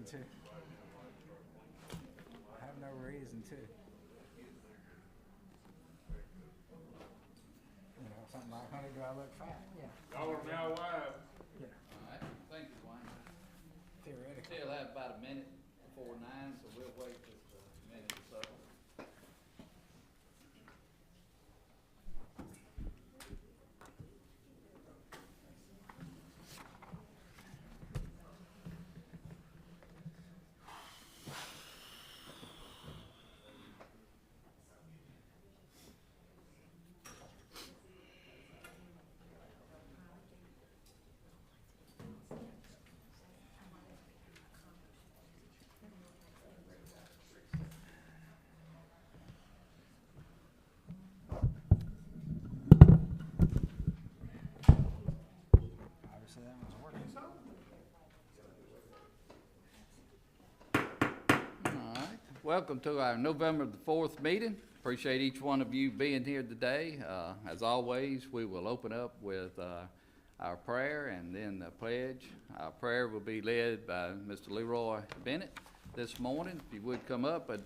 reason to. I have no reason to. You know, something like, honey, do I look fat? Yeah. Y'all are now live. Yeah. All right, thank you, Wayne. Theoretically. Still have about a minute before 9, so we'll wait just a minute or so. Obviously that one's working. All right, welcome to our November the 4th meeting. Appreciate each one of you being here today. As always, we will open up with our prayer and then the pledge. Our prayer will be led by Mr. Leroy Bennett this morning. If you would come up, but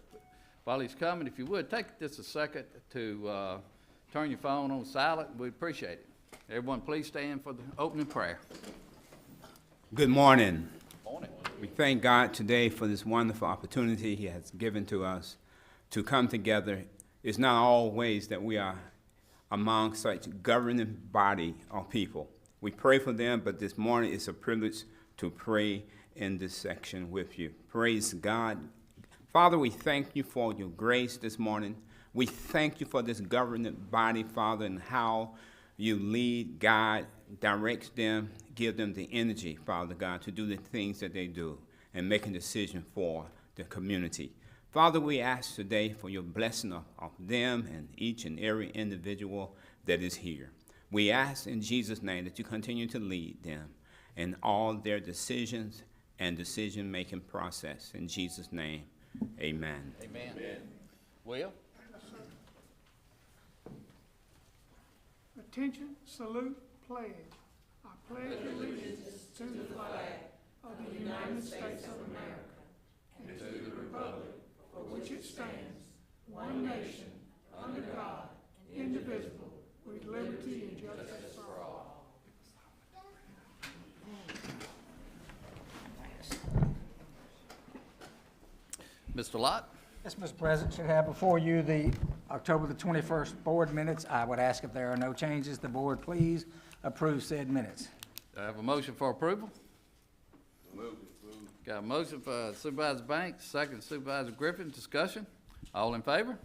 while he's coming, if you would, take just a second to turn your phone on silent. We'd appreciate it. Everyone, please stand for the opening prayer. Good morning. Morning. We thank God today for this wonderful opportunity He has given to us to come together. It's not always that we are among such governing body of people. We pray for them, but this morning it's a privilege to pray in this section with you. Praise God. Father, we thank you for your grace this morning. We thank you for this governing body, Father, and how you lead, guide, direct them, give them the energy, Father God, to do the things that they do and make a decision for the community. Father, we ask today for your blessing of them and each and every individual that is here. We ask in Jesus' name that you continue to lead them in all their decisions and decision-making process. In Jesus' name, amen. Amen. Amen. Will? Attention, salute, pledge. I pledge allegiance to the flag of the United States of America and to the republic for which it stands, one nation, under God, indivisible, with liberty and justice for all. Mr. Lott? Yes, Mr. President, should have before you the October the 21st board minutes. I would ask if there are no changes, the board please approve said minutes. Do I have a motion for approval? Got a motion for Supervisor Banks, second Supervisor Griffin. Discussion? All in favor?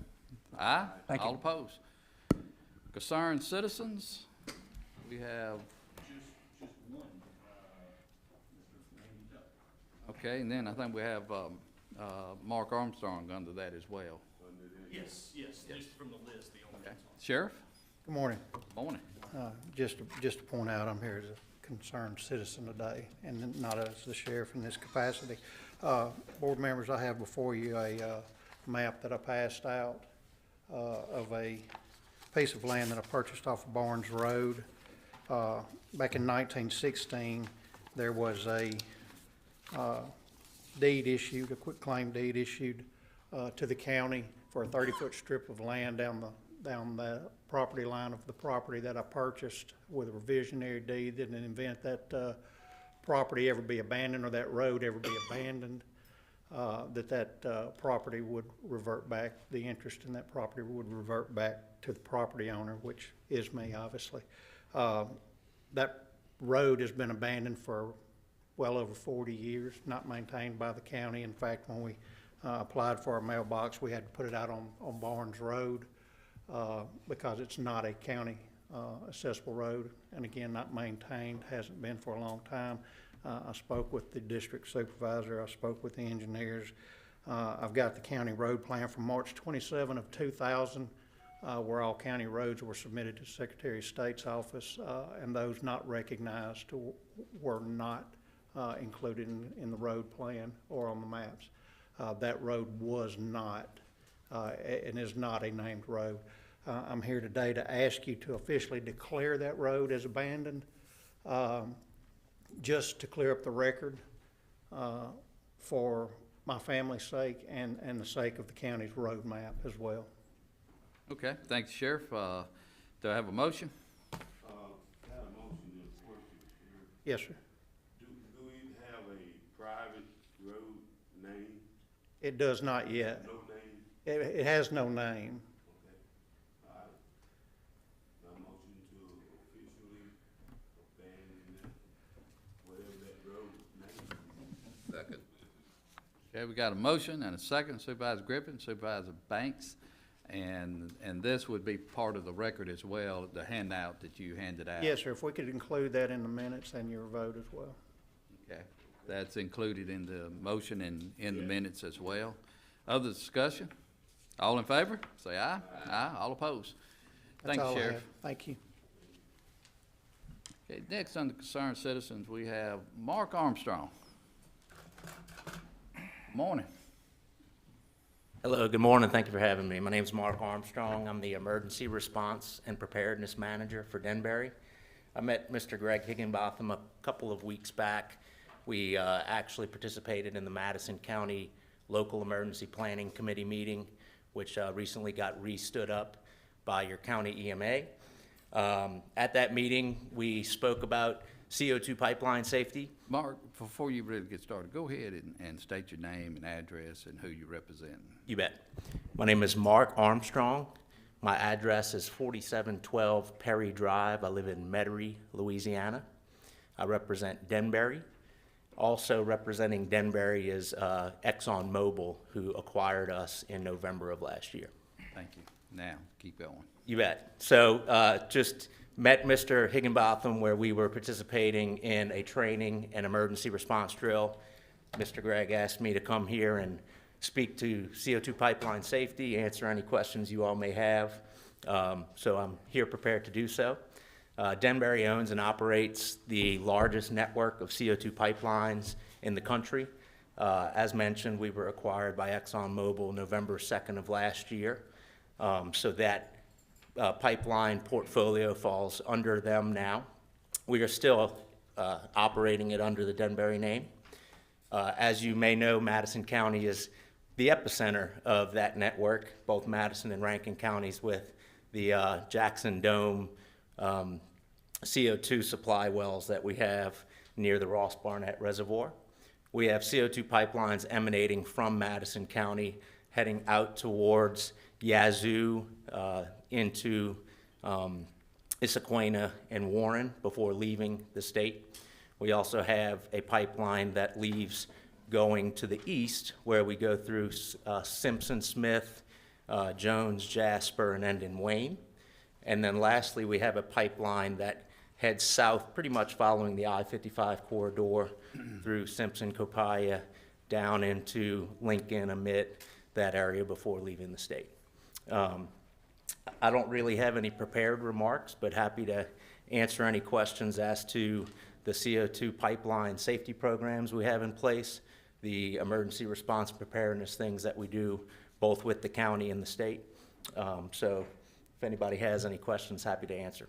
Aye. Thank you. All opposed? Concerned citizens? We have. Just one, Okay, and then I think we have Mark Armstrong under that as well. Yes, just from the list, the only Okay. ones on. Sheriff? Good morning. Morning. Just to point out, I'm here as a concerned citizen today, and not as the sheriff in this capacity. Board members, I have before you a map that I passed out of a piece of land that I purchased off of Barnes Road. Back in 1916, there was a deed issued, a quitclaim deed issued to the county for a 30-foot strip of land down the property line of the property that I purchased with a revisionary deed that in the event that property ever be abandoned or that road ever be abandoned, that property would revert back, the interest in that property would revert back to the property owner, which is me, obviously. That road has been abandoned for well over 40 years, not maintained by the county. In fact, when we applied for our mailbox, we had to put it out on Barnes Road because it's not a county accessible road, and again, not maintained, hasn't been for a long time. I spoke with the district supervisor, I spoke with the engineers. I've got the county road plan from March 27 of 2000, where all county roads were submitted to the Secretary of State's office, and those not recognized were not included in the road plan or on the maps. That road was not and is not a named road. I'm here today to ask you to officially declare that road as abandoned. Just to clear up the record, for my family's sake and the sake of the county's road map as well. Okay, thank you, Sheriff. Do I have a motion? Got a motion and a question, Sheriff. Yes, sir. Do we have a private road name? It does not yet. No name? It has no name. Okay. All right. My motion to officially abandon that, whatever that road name is. Second. Okay, we got a motion and a second. Supervisor Griffin, Supervisor Banks, and this would be part of the record as well, the handout that you handed out. Yes, sir. If we could include that in the minutes and your vote as well. Okay, that's included in the motion and in the minutes as well. Other discussion? All in favor? Say aye. Aye. All opposed? That's Thank you, all I Sheriff. have. Thank you. Okay, next under concerned citizens, we have Mark Armstrong. Morning. Hello, good morning. Thank you for having me. My name is Mark Armstrong. I'm the Emergency Response and Preparedness Manager for Denbury. I met Mr. Greg Higginbotham a couple of weeks back. We actually participated in the Madison County Local Emergency Planning Committee meeting, which recently got re-stood up by your county EMA. At that meeting, we spoke about CO2 pipeline safety. Mark, before you really get started, go ahead and state your name and address and who you represent. You bet. My name is Mark Armstrong. My address is 4712 Perry Drive. I live in Metairie, Louisiana. I represent Denbury. Also representing Denbury is ExxonMobil, who acquired us in November of last year. Thank you. Now, keep going. You bet. So just met Mr. Higginbotham where we were participating in a training and emergency response drill. Mr. Gregg asked me to come here and speak to CO2 pipeline safety, answer any questions you all may have. So I'm here prepared to do so. Denbury owns and operates the largest network of CO2 pipelines in the country. As mentioned, we were acquired by ExxonMobil November 2nd of last year. So that pipeline portfolio falls under them now. We are still operating it under the Denbury name. As you may know, Madison County is the epicenter of that network, both Madison and Rankin counties, with the Jackson Dome CO2 supply wells that we have near the Ross Barnett Reservoir. We have CO2 pipelines emanating from Madison County heading out towards Yazoo into Issaquena and Warren before leaving the state. We also have a pipeline that leaves going to the east where we go through Simpson, Smith, Jones, Jasper, and end in Wayne. And then lastly, we have a pipeline that heads south pretty much following the I-55 corridor through Simpson, Copiah, down into Lincoln, Amit, that area before leaving the state. I don't really have any prepared remarks, but happy to answer any questions as to the CO2 pipeline safety programs we have in place, the emergency response preparedness things that we do both with the county and the state. So if anybody has any questions, happy to answer.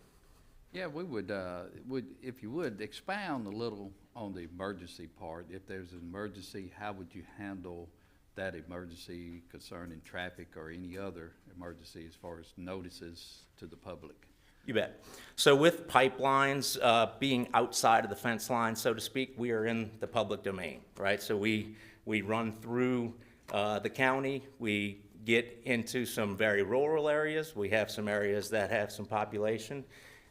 Yeah, we would, if you would, expound a little on the emergency part. If there's an emergency, how would you handle that emergency concerning traffic or any other emergency as far as notices to the public? You bet. So with pipelines being outside of the fence line, so to speak, we are in the public domain, right? So we run through the county. We get into some very rural areas. We have some areas that have some population.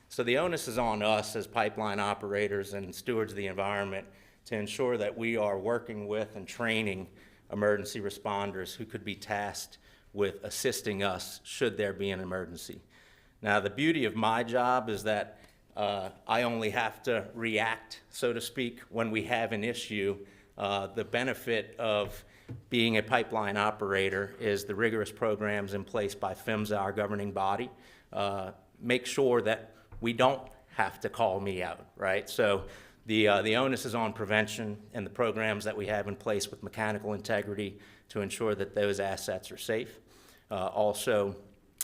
So the onus is on us as pipeline operators and stewards of the environment to ensure that we are working with and training emergency responders who could be tasked with assisting us should there be an emergency. Now, the beauty of my job is that I only have to react, so to speak, when we have an issue. The benefit of being a pipeline operator is the rigorous programs in place by PHMSA, our governing body, make sure that we don't have to call me out, right? So the onus is on prevention and the programs that we have in place with mechanical integrity to ensure that those assets are safe. Also,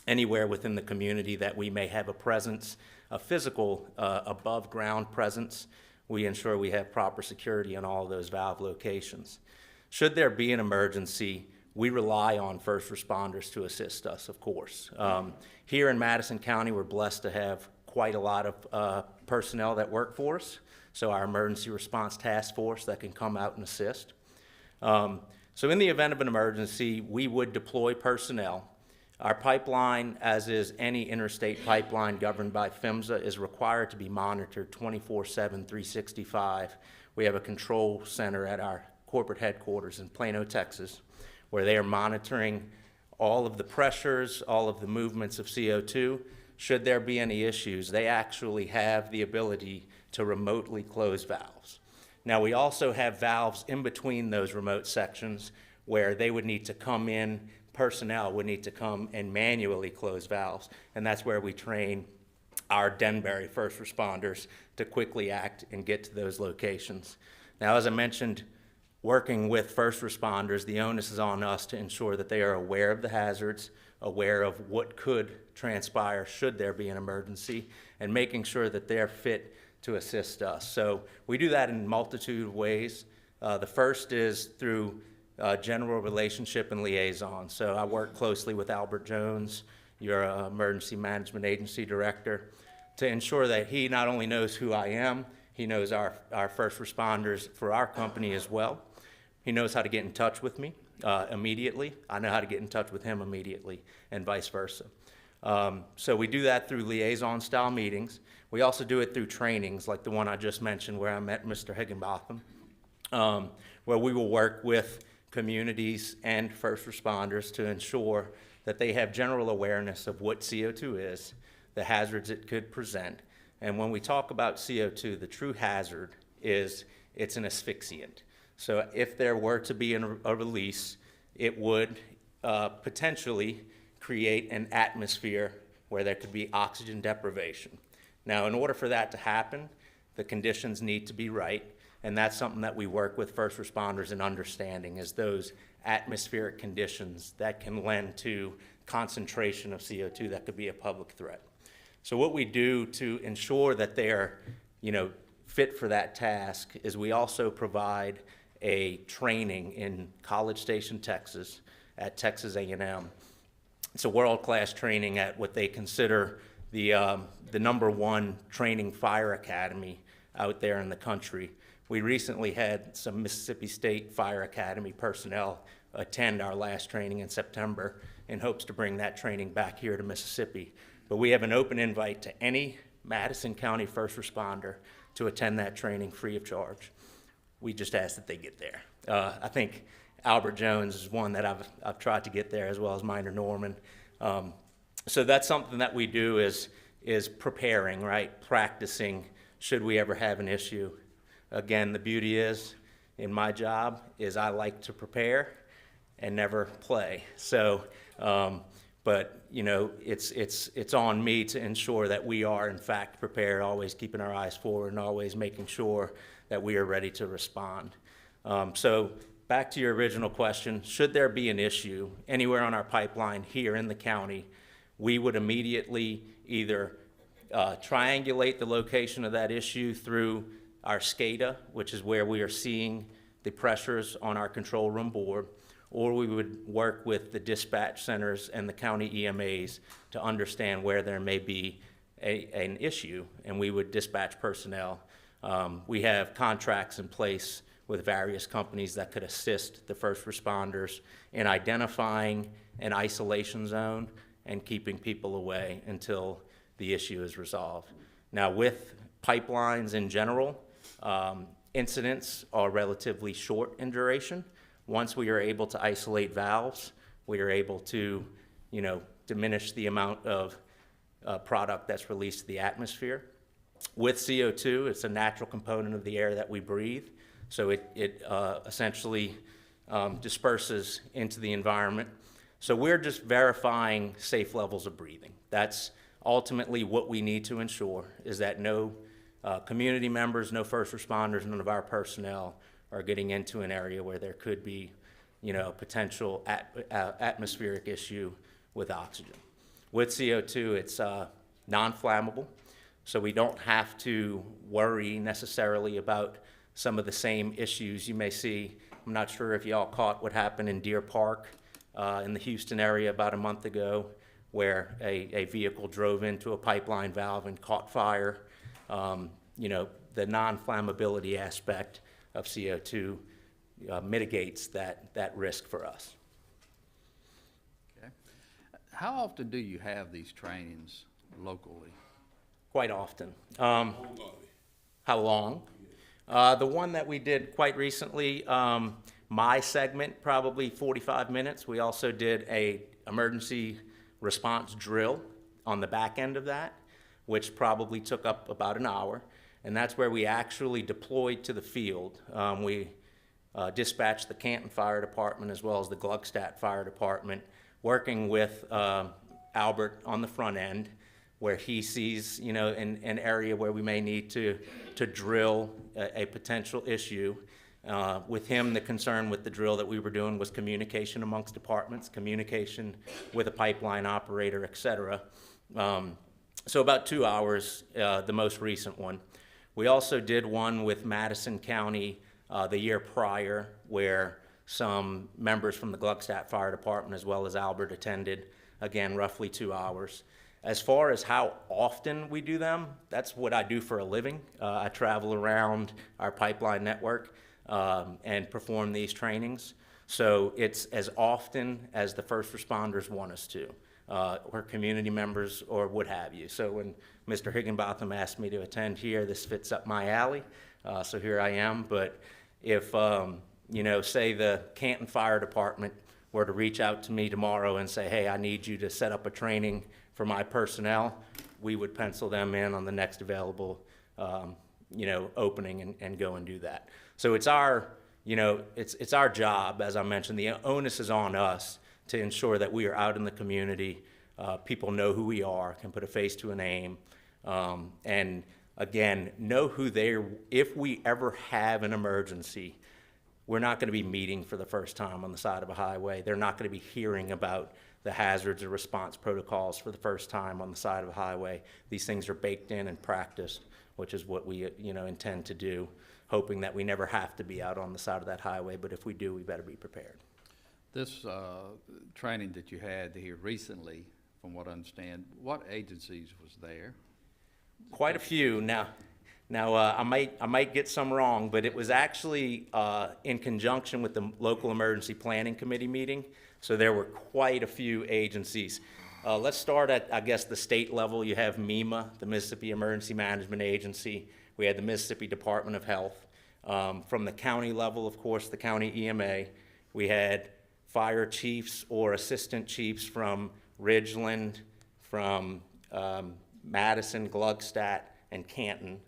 anywhere within the community that we may have a presence, a physical above-ground presence, we ensure we have proper security in all of those valve locations. Should there be an emergency, we rely on first responders to assist us, of course. Here in Madison County, we're blessed to have quite a lot of personnel that work for us, so our emergency response task force that can come out and assist. So in the event of an emergency, we would deploy personnel. Our pipeline, as is any interstate pipeline governed by PHMSA, is required to be monitored 24/7, 365. We have a control center at our corporate headquarters in Plano, Texas, where they are monitoring all of the pressures, all of the movements of CO2. Should there be any issues, they actually have the ability to remotely close valves. Now, we also have valves in between those remote sections where they would need to come in, personnel would need to come and manually close valves, and that's where we train our Denbury first responders to quickly act and get to those locations. Now, as I mentioned, working with first responders, the onus is on us to ensure that they are aware of the hazards, aware of what could transpire should there be an emergency, and making sure that they're fit to assist us. So we do that in a multitude of ways. The first is through general relationship and liaison. So I work closely with Albert Jones, your emergency management agency director, to ensure that he not only knows who I am, he knows our first responders for our company as well. He knows how to get in touch with me immediately. I know how to get in touch with him immediately, and vice versa. So we do that through liaison-style meetings. We also do it through trainings, like the one I just mentioned where I met Mr. Higginbotham, where we will work with communities and first responders to ensure that they have general awareness of what CO2 is, the hazards it could present. And when we talk about CO2, the true hazard is it's an asphyxiant. So if there were to be a release, it would potentially create an atmosphere where there could be oxygen deprivation. Now, in order for that to happen, the conditions need to be right, and that's something that we work with first responders in understanding, is those atmospheric conditions that can lend to concentration of CO2 that could be a public threat. So what we do to ensure that they're, fit for that task is we also provide a training in College Station, Texas, at Texas A&M. It's a world-class training at what they consider the #1 training fire academy out there in the country. We recently had some Mississippi State Fire Academy personnel attend our last training in September in hopes to bring that training back here to Mississippi. But we have an open invite to any Madison County first responder to attend that training free of charge. We just ask that they get there. I think Albert Jones is one that I've tried to get there, as well as Minor Norman. So that's something that we do is preparing, right? Practicing should we ever have an issue. Again, the beauty is, in my job, is I like to prepare and never play. So, but it's on me to ensure that we are in fact prepared, always keeping our eyes forward and always making sure that we are ready to respond. So back to your original question, should there be an issue anywhere on our pipeline here in the county, we would immediately either triangulate the location of that issue through our SCADA, which is where we are seeing the pressures on our control room board, or we would work with the dispatch centers and the county EMAs to understand where there may be an issue, and we would dispatch personnel. We have contracts in place with various companies that could assist the first responders in identifying an isolation zone and keeping people away until the issue is resolved. Now, with pipelines in general, incidents are relatively short in duration. Once we are able to isolate valves, we are able to, diminish the amount of product that's released to the atmosphere. With CO2, it's a natural component of the air that we breathe, so it essentially disperses into the environment. So we're just verifying safe levels of breathing. That's ultimately what we need to ensure, is that no community members, no first responders, none of our personnel are getting into an area where there could be, potential atmospheric issue with oxygen. With CO2, it's non-flammable, so we don't have to worry necessarily about some of the same issues you may see I'm not sure if y'all caught what happened in Deer Park in the Houston area about a month ago, where a vehicle drove into a pipeline valve and caught fire. You know, the non-flammability aspect of CO2 mitigates that risk for us. Okay. How often do you have these trainings locally? Quite often. How long? The one that we did quite recently, my segment, probably 45 minutes. We also did a emergency response drill on the back end of that, which probably took up about an hour. And that's where we actually deployed to the field. We dispatched the Canton Fire Department as well as the Gluckstadt Fire Department, working with Albert on the front end, where he sees, you know, an area where we may need to drill a potential issue. With him, the concern with the drill that we were doing was communication amongst departments, communication with a pipeline operator, et cetera. So about 2 hours, the most recent one. We also did one with Madison County the year prior, where some members from the Gluckstadt Fire Department as well as Albert attended, again, roughly 2 hours. As far as how often we do them, that's what I do for a living. I travel around our pipeline network and perform these trainings. So it's as often as the first responders want us to, or community members or what have you. So when Mr. Higginbotham asked me to attend here, this fits up my alley, so here I am. But if, you know, say the Canton Fire Department were to reach out to me tomorrow and say, hey, I need you to set up a training for my personnel, we would pencil them in on the next available, you know, opening and go and do that. So it's our, you know, it's our job, as I mentioned. The onus is on us to ensure that we are out in the community. People know who we are, can put a face to a name, and again, know who they're. If we ever have an emergency, we're not going to be meeting for the first time on the side of a highway. They're not going to be hearing about the hazards or response protocols for the first time on the side of a highway. These things are baked in and practiced, which is what we, you know, intend to do, hoping that we never have to be out on the side of that highway, but if we do, we better be prepared. This training that you had here recently, from what I understand, what agencies was there? Quite a few. Now I might get some wrong, but it was actually in conjunction with the local emergency planning committee meeting. So there were quite a few agencies. Let's start at, I guess, the state level. You have MEMA, the Mississippi Emergency Management Agency. We had the Mississippi Department of Health. From the county level, of course, the county EMA. We had fire chiefs or assistant chiefs from Ridgeland, from Madison, Gluckstadt, and Canton.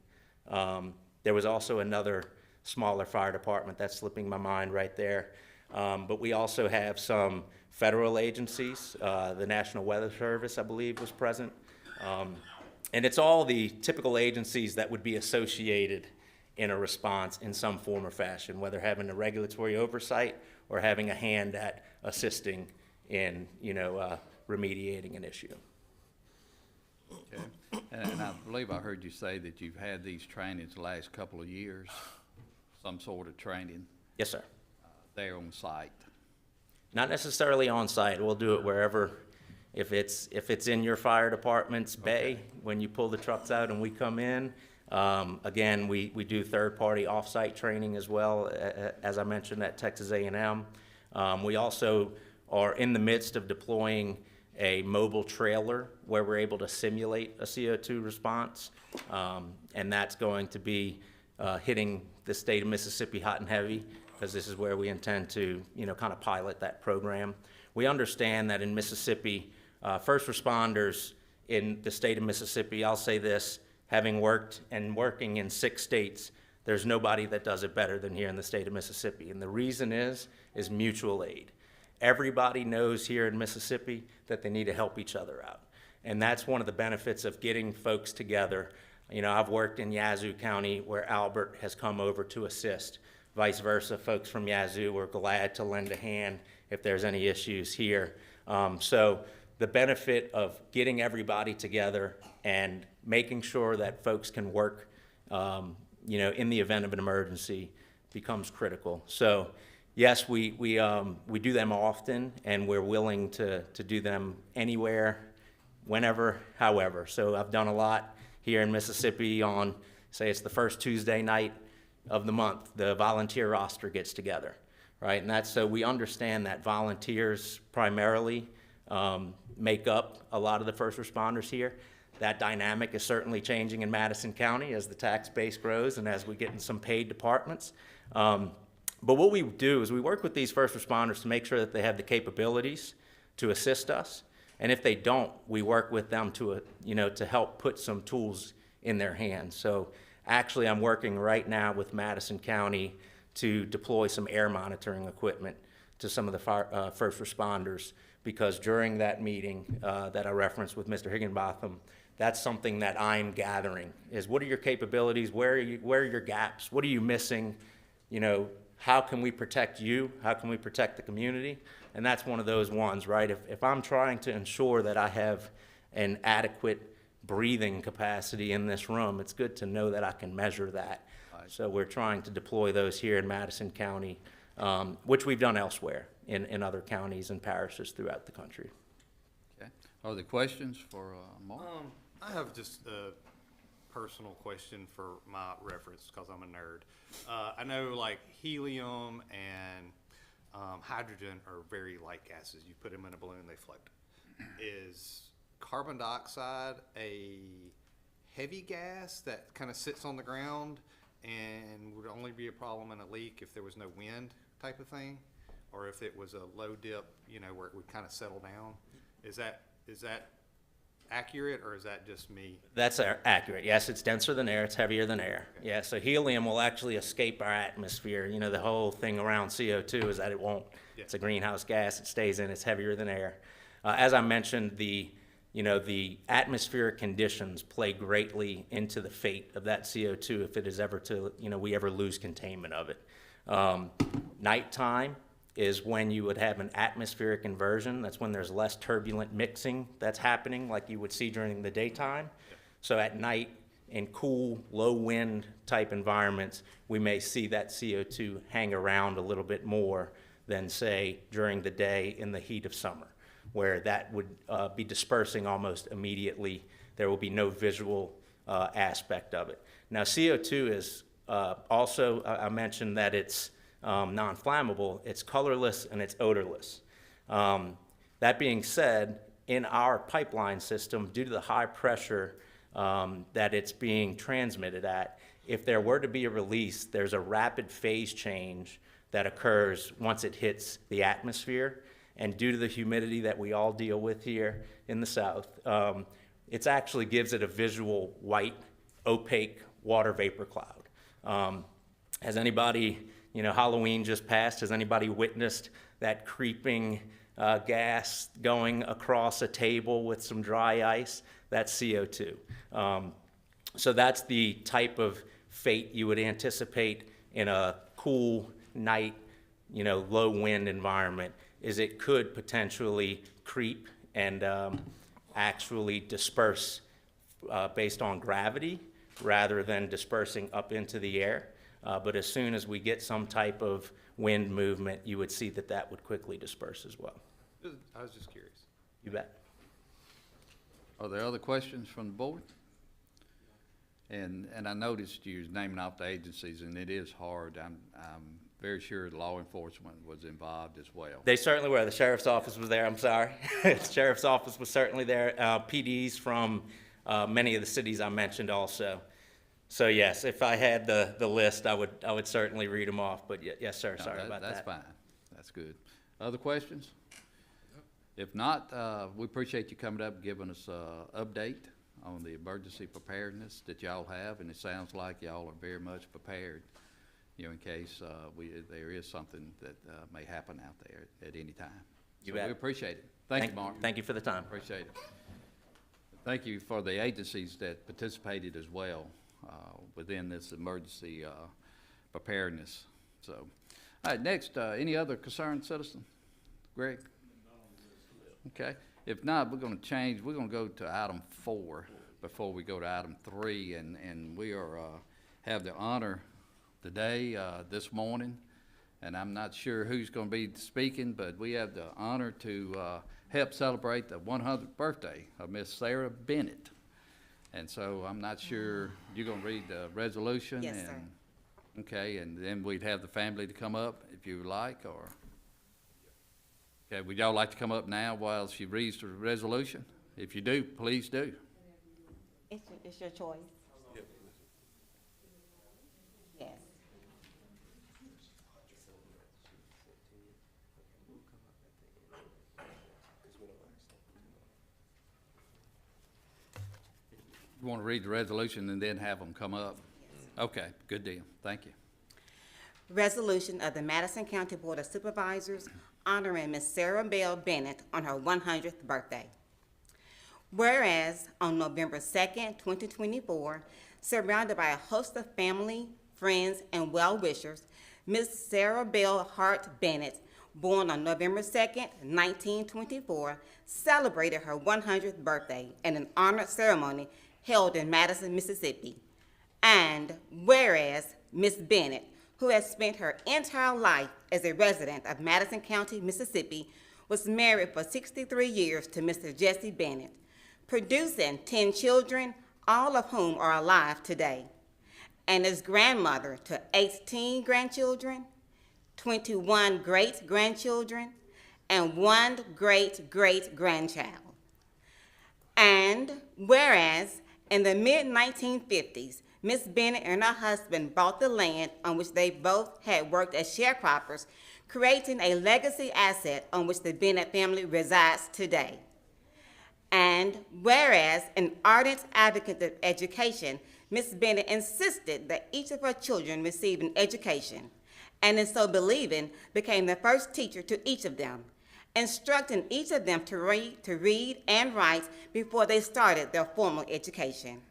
There was also another smaller fire department that's slipping my mind right there. But we also have some federal agencies. The National Weather Service, I believe, was present. And it's all the typical agencies that would be associated in a response in some form or fashion, whether having a regulatory oversight or having a hand at assisting in, you know, remediating an issue. Okay. And I believe I heard you say that you've had these trainings the last couple of years, some sort of training Yes, sir. there on site. Not necessarily on site. We'll do it wherever. If it's in your fire department's bay, when you pull the trucks out and we come in. Again, we do third-party off-site training as well, as I mentioned, at Texas A&M. We also are in the midst of deploying a mobile trailer where we're able to simulate a CO2 response, and that's going to be hitting the state of Mississippi hot and heavy, because this is where we intend to, you know, kind of pilot that program. We understand that in Mississippi, first responders in the state of Mississippi, I'll say this, having worked and working in 6 states, there's nobody that does it better than here in the state of Mississippi. And the reason is mutual aid. Everybody knows here in Mississippi that they need to help each other out. And that's one of the benefits of getting folks together. You know, I've worked in Yazoo County where Albert has come over to assist. Vice versa, folks from Yazoo are glad to lend a hand if there's any issues here. So the benefit of getting everybody together and making sure that folks can work, you know, in the event of an emergency becomes critical. So, yes, we do them often, and we're willing to do them anywhere, whenever, however. So I've done a lot here in Mississippi on, say it's the first Tuesday night of the month, the volunteer roster gets together, right? And that's so we understand that volunteers primarily make up a lot of the first responders here. That dynamic is certainly changing in Madison County as the tax base grows and as we get in some paid departments. But what we do is we work with these first responders to make sure that they have the capabilities to assist us. And if they don't, we work with them to, to help put some tools in their hands. So actually, I'm working right now with Madison County to deploy some air monitoring equipment to some of the first responders, because during that meeting that I referenced with Mr. Higginbotham, that's something that I'm gathering, is what are your capabilities, where are your gaps, what are you missing, how can we protect you, how can we protect the community? And that's one of those ones, right? If I'm trying to ensure that I have an adequate breathing capacity in this room, it's good to know that I can measure that. So we're trying to deploy those here in Madison County, which we've done elsewhere in other counties and parishes throughout the country. Okay. Are there questions for Mark? I have just a personal question for my reference, because I'm a nerd. I know like helium and hydrogen are very light gases. You put them in a balloon, they float. Is carbon dioxide a heavy gas that kind of sits on the ground and would only be a problem in a leak if there was no wind type of thing? Or if it was a low dip, where it would kind of settle down? Is that accurate, or is that just me? That's accurate. Yes, it's denser than air, it's heavier than air. Yeah, so helium will actually escape our atmosphere. The whole thing around CO2 is that it won't. Yeah. It's a greenhouse gas, it stays in, it's heavier than air. As I mentioned, the atmospheric conditions play greatly into the fate of that CO2 if it is ever to, we ever lose containment of it. Nighttime is when you would have an atmospheric inversion. That's when there's less turbulent mixing that's happening like you would see during the daytime. So at night, in cool, low wind type environments, we may see that CO2 hang around a little bit more than, say, during the day in the heat of summer, where that would be dispersing almost immediately. There will be no visual aspect of it. Now, CO2 is also, I mentioned that it's non-flammable, it's colorless and it's odorless. That being said, in our pipeline system, due to the high pressure that it's being transmitted at, if there were to be a release, there's a rapid phase change that occurs once it hits the atmosphere. And due to the humidity that we all deal with here in the South, it actually gives it a visual white, opaque water vapor cloud. Has anybody, Halloween just passed, has anybody witnessed that creeping gas going across a table with some dry ice? That's CO2. So that's the type of fate you would anticipate in a cool night, low wind environment, is it could potentially creep and actually disperse based on gravity rather than dispersing up into the air. But as soon as we get some type of wind movement, you would see that that would quickly disperse as well. I was just curious. You bet. Are there other questions from the board? And I noticed you was naming off the agencies, and it is hard. I'm very sure law enforcement was involved as well. They certainly were. The sheriff's office was there. I'm sorry. The sheriff's office was certainly there. PDs from many of the cities I mentioned also. So yes, if I had the list, I would certainly read them off. But yes, sir. No, Sorry about that. That's fine. That's good. Other questions? If not, we appreciate you coming up and giving us an update on the emergency preparedness that y'all have, and it sounds like y'all are very much prepared, in case there is something that may happen out there at any time. You So bet. we appreciate it. Thank you, Mark. Thank you for the time. Appreciate it. Thank you for the agencies that participated as well within this emergency preparedness. So, all right, next, any other concerned citizen? Greg? Okay. If not, we're going to change. We're going to go to item 4 before we go to item 3, and we are have the honor today, this morning, And I'm not sure who's going to be speaking, but we have the honor to help celebrate the 100th birthday of Miss Sarah Bennett. And so I'm not sure, you're going to read the resolution? Yes, sir. Okay, and then we'd have the family to come up if you would like, or? Okay, would y'all like to come up now while she reads the resolution? If you do, please do. It's your choice. Yes. You want to read the resolution and then have them come up? Okay, good deal. Thank you. Resolution of the Madison County Board of Supervisors honoring Miss Sarah Bell Bennett on her 100th birthday. Whereas on November 2nd, 2024, surrounded by a host of family, friends, and well-wishers, Miss Sarah Bell Hart Bennett, born on November 2nd, 1924, celebrated her 100th birthday in an honor ceremony held in Madison, Mississippi. And whereas Miss Bennett, who has spent her entire life as a resident of Madison County, Mississippi, was married for 63 years to Mr. Jesse Bennett, producing 10 children, all of whom are alive today, and is grandmother to 18 grandchildren, 21 great-grandchildren, and 1 great-great-grandchild. And whereas in the mid-1950s, Miss Bennett and her husband bought the land on which they both had worked as sharecroppers, creating a legacy asset on which the Bennett family resides today. And whereas an ardent advocate of education, Miss Bennett insisted that each of her children receive an education, and in so believing, became the first teacher to each of them, instructing each of them to read and write before they started their formal education.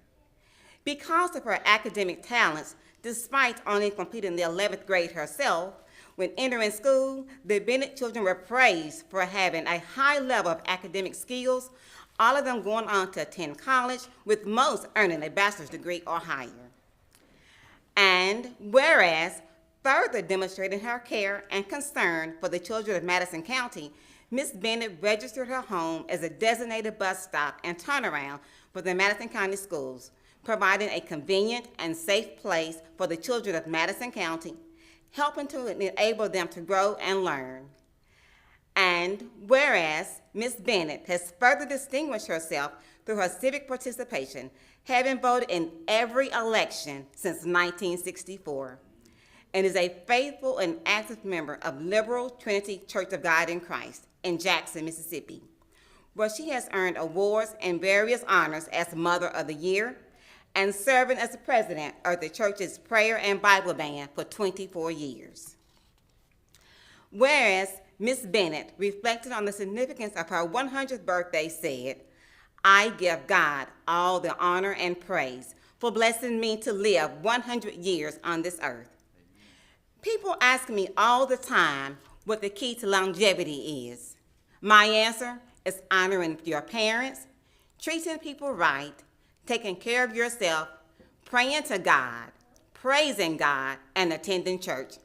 Because of her academic talents, despite only completing the 11th grade herself, when entering school, the Bennett children were praised for having a high level of academic skills, all of them going on to attend college, with most earning a bachelor's degree or higher. And whereas, further demonstrating her care and concern for the children of Madison County, Miss Bennett registered her home as a designated bus stop and turnaround for the Madison County schools, providing a convenient and safe place for the children of Madison County, helping to enable them to grow and learn. And whereas Miss Bennett has further distinguished herself through her civic participation, having voted in every election since 1964, and is a faithful and active member of Liberal Trinity Church of God in Christ in Jackson, Mississippi, where she has earned awards and various honors as Mother of the Year, and serving as the president of the church's prayer and Bible band for 24 years. Whereas Miss Bennett reflected on the significance of her 100th birthday, said, "I give God all the honor and praise for blessing me to live 100 years on this earth." People ask me all the time what the key to longevity is. My answer is honoring your parents, treating people right, taking care of yourself, praying to God, praising God, and attending church.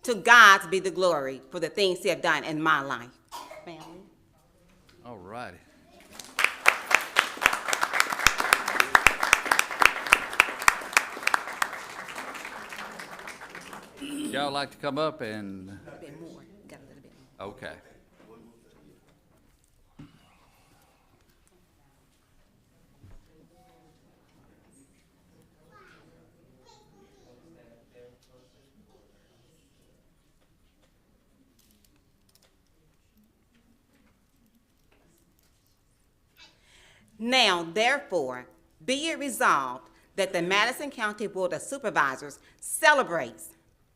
To God be the glory for the things He has done in my life. Family. All righty. Y'all like to come up and, A little bit more. Got a little bit more. okay. Now, therefore, be it resolved that the Madison County Board of Supervisors celebrates,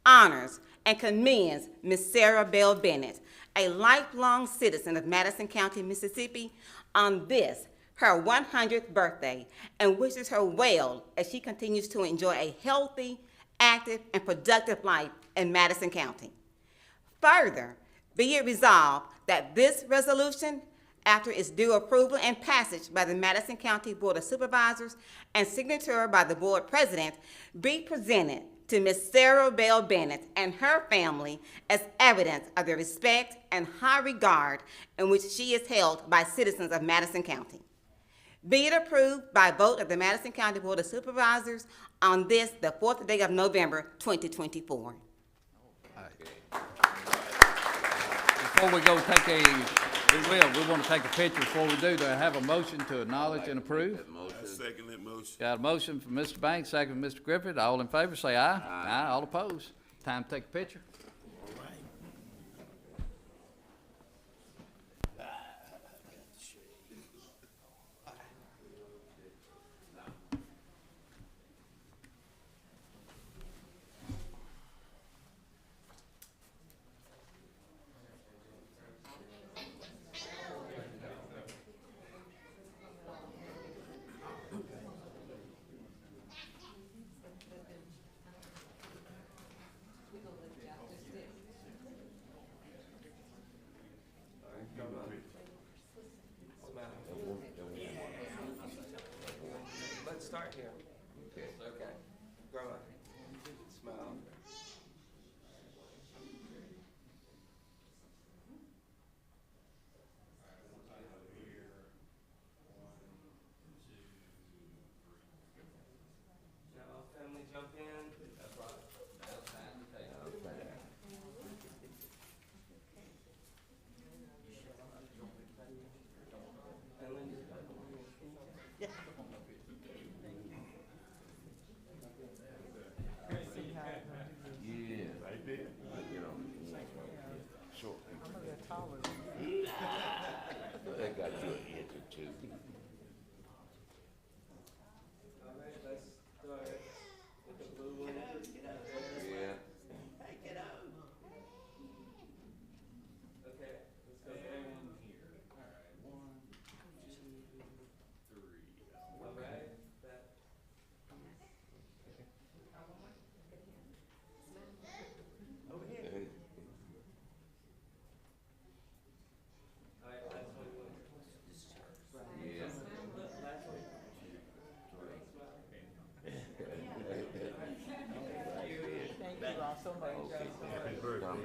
honors, and commends Miss Sarah Bell Bennett, a lifelong citizen of Madison County, Mississippi, on this, her 100th birthday, and wishes her well as she continues to enjoy a healthy, active, and productive life in Madison County. Further, be it resolved that this resolution, after its due approval and passage by the Madison County Board of Supervisors and signature by the board president, be presented to Ms. Sarah Bell Bennett and her family as evidence of the respect and high regard in which she is held by citizens of Madison County. Be it approved by vote of the Madison County Board of Supervisors on this, the 4th day of November, 2024. Before we go we want to take a picture. Before we do I have a motion to acknowledge and approve? I second that motion. Got a motion from Mr. Banks, second from Mr. Griffith. All in favor, say aye. Aye. All opposed. Time to take a picture. Let's start here. Okay. Grandma, smile. Now, family jump in. That's right. They got you an inch or two. All right, let's start with the blue one. Yeah. Okay, let's go there. All right, that. Over here. All right, last one. Yeah. Last one. Thank you all so much. Happy birthday.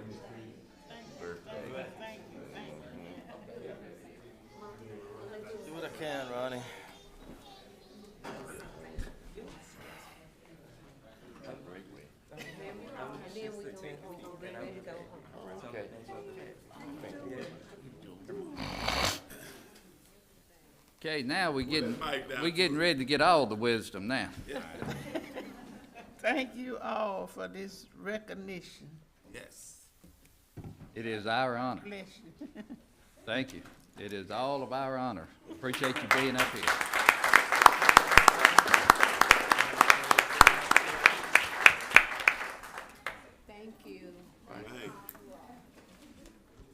Do what I can, Ronnie. Okay, now we getting ready to get all the wisdom now. Thank you all for this recognition. Yes. It is our honor. Bless you. Thank you. It is all of our honor. Appreciate you being up here. Thank you. Hey.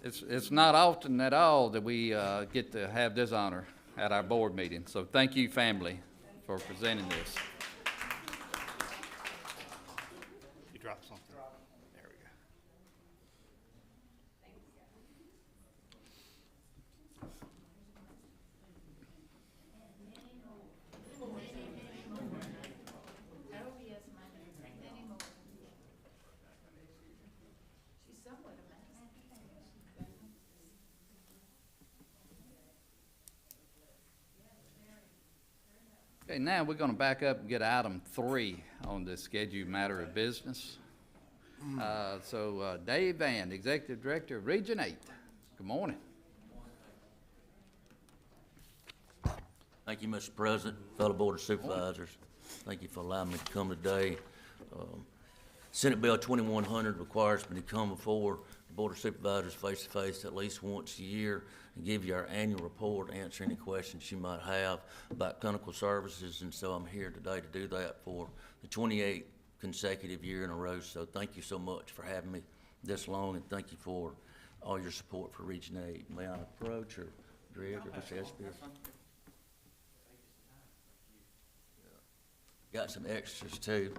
It's not often at all that we get to have this honor at our board meeting. So thank you, family, for presenting this. You dropped something. There we go. Okay, now we're gonna back up and get item 3 on the scheduled matter of business. Dave Van, Executive Director of Region 8. Good morning. Thank you, Mr. President, fellow Board of Supervisors. Thank you for allowing me to come today. Senate Bill 2100 requires me to come before the Board of Supervisors face-to-face at least once a year and give you our annual report, answer any questions you might have about clinical services, and so I'm here today to do that for the 28th consecutive year in a row. So thank you so much for having me this long, and thank you for all your support for Region 8. May I approach, or Greg, or Ms. Espy? Got some extras too.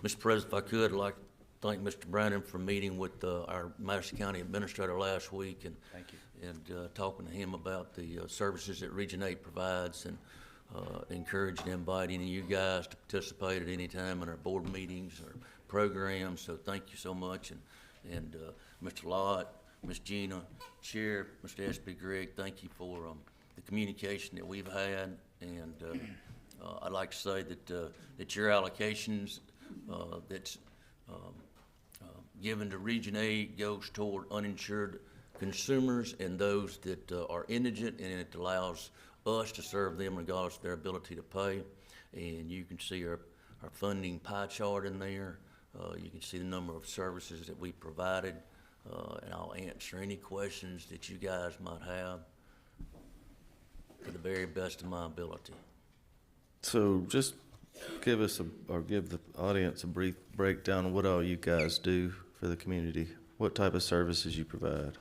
Mr. President, if I could, I'd like to thank Mr. Brandon for meeting with our Madison County Administrator last week and Thank you. and talking to him about the services that Region 8 provides. And encourage and invite any of you guys to participate at any time in our board meetings or programs. So thank you so much. And Mr. Lott, Ms. Gina, Chair, Mr. S.B. Gregg, thank you for the communication that we've had. And I'd like to say that your allocations that's given to Region 8 goes toward uninsured consumers and those that are indigent, and it allows us to serve them regardless of their ability to pay. And you can see our funding pie chart in there. You can see the number of services that we provided, and I'll answer any questions that you guys might have to the very best of my ability. So just give us give the audience a brief breakdown of what all you guys do for the community. What type of services you provide?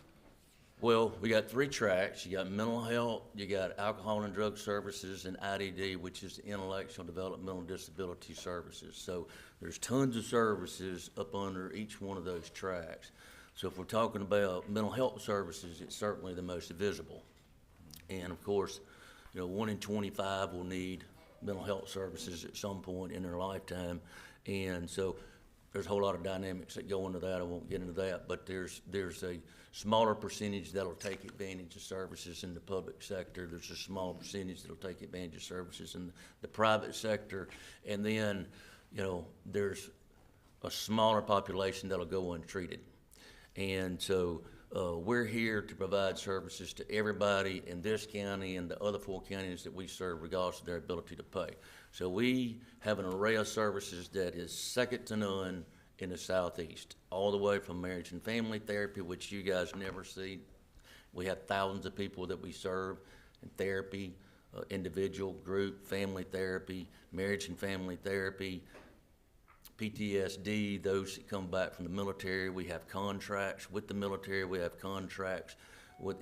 Well, we got 3 tracks. You got mental health, you got alcohol and drug services, and IDD, which is intellectual developmental disability services. So there's tons of services up under each one of those tracks. So if we're talking about mental health services, it's certainly the most visible. And of course, 1 in 25 will need mental health services at some point in their lifetime. And so there's a whole lot of dynamics that go into that. I won't get into that, but there's a smaller percentage that'll take advantage of services in the public sector. There's a small percentage that'll take advantage of services in the private sector. And then, there's a smaller population that'll go untreated. And so we're here to provide services to everybody in this county and the other 4 counties that we serve regardless of their ability to pay. So we have an array of services that is second to none in the Southeast, all the way from marriage and family therapy, which you guys never see. We have thousands of people that we serve in therapy, individual, group, family therapy, marriage and family therapy, PTSD, those that come back from the military. We have contracts with the military. We have contracts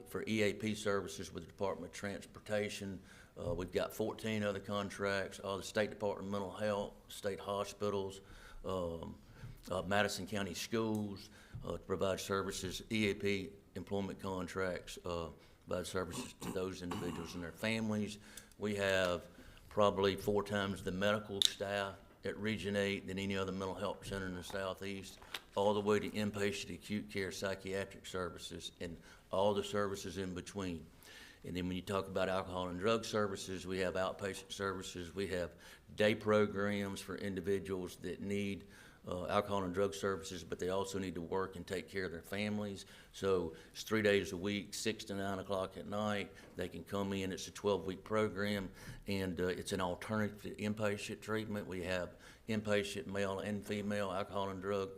for EAP services with the Department of Transportation. We've got 14 other contracts, all the State Department of Mental Health, state hospitals, Madison County Schools to provide services, EAP employment contracts, provide services to those individuals and their families. We have probably 4 times the medical staff at Region 8 than any other mental health center in the Southeast, all the way to inpatient acute care psychiatric services and all the services in between. And then when you talk about alcohol and drug services, we have outpatient services. We have day programs for individuals that need alcohol and drug services, but they also need to work and take care of their families. So it's 3 days a week, 6 to 9 o'clock at night. They can come in. It's a 12-week program, and it's an alternative to inpatient treatment. We have inpatient male and female alcohol and drug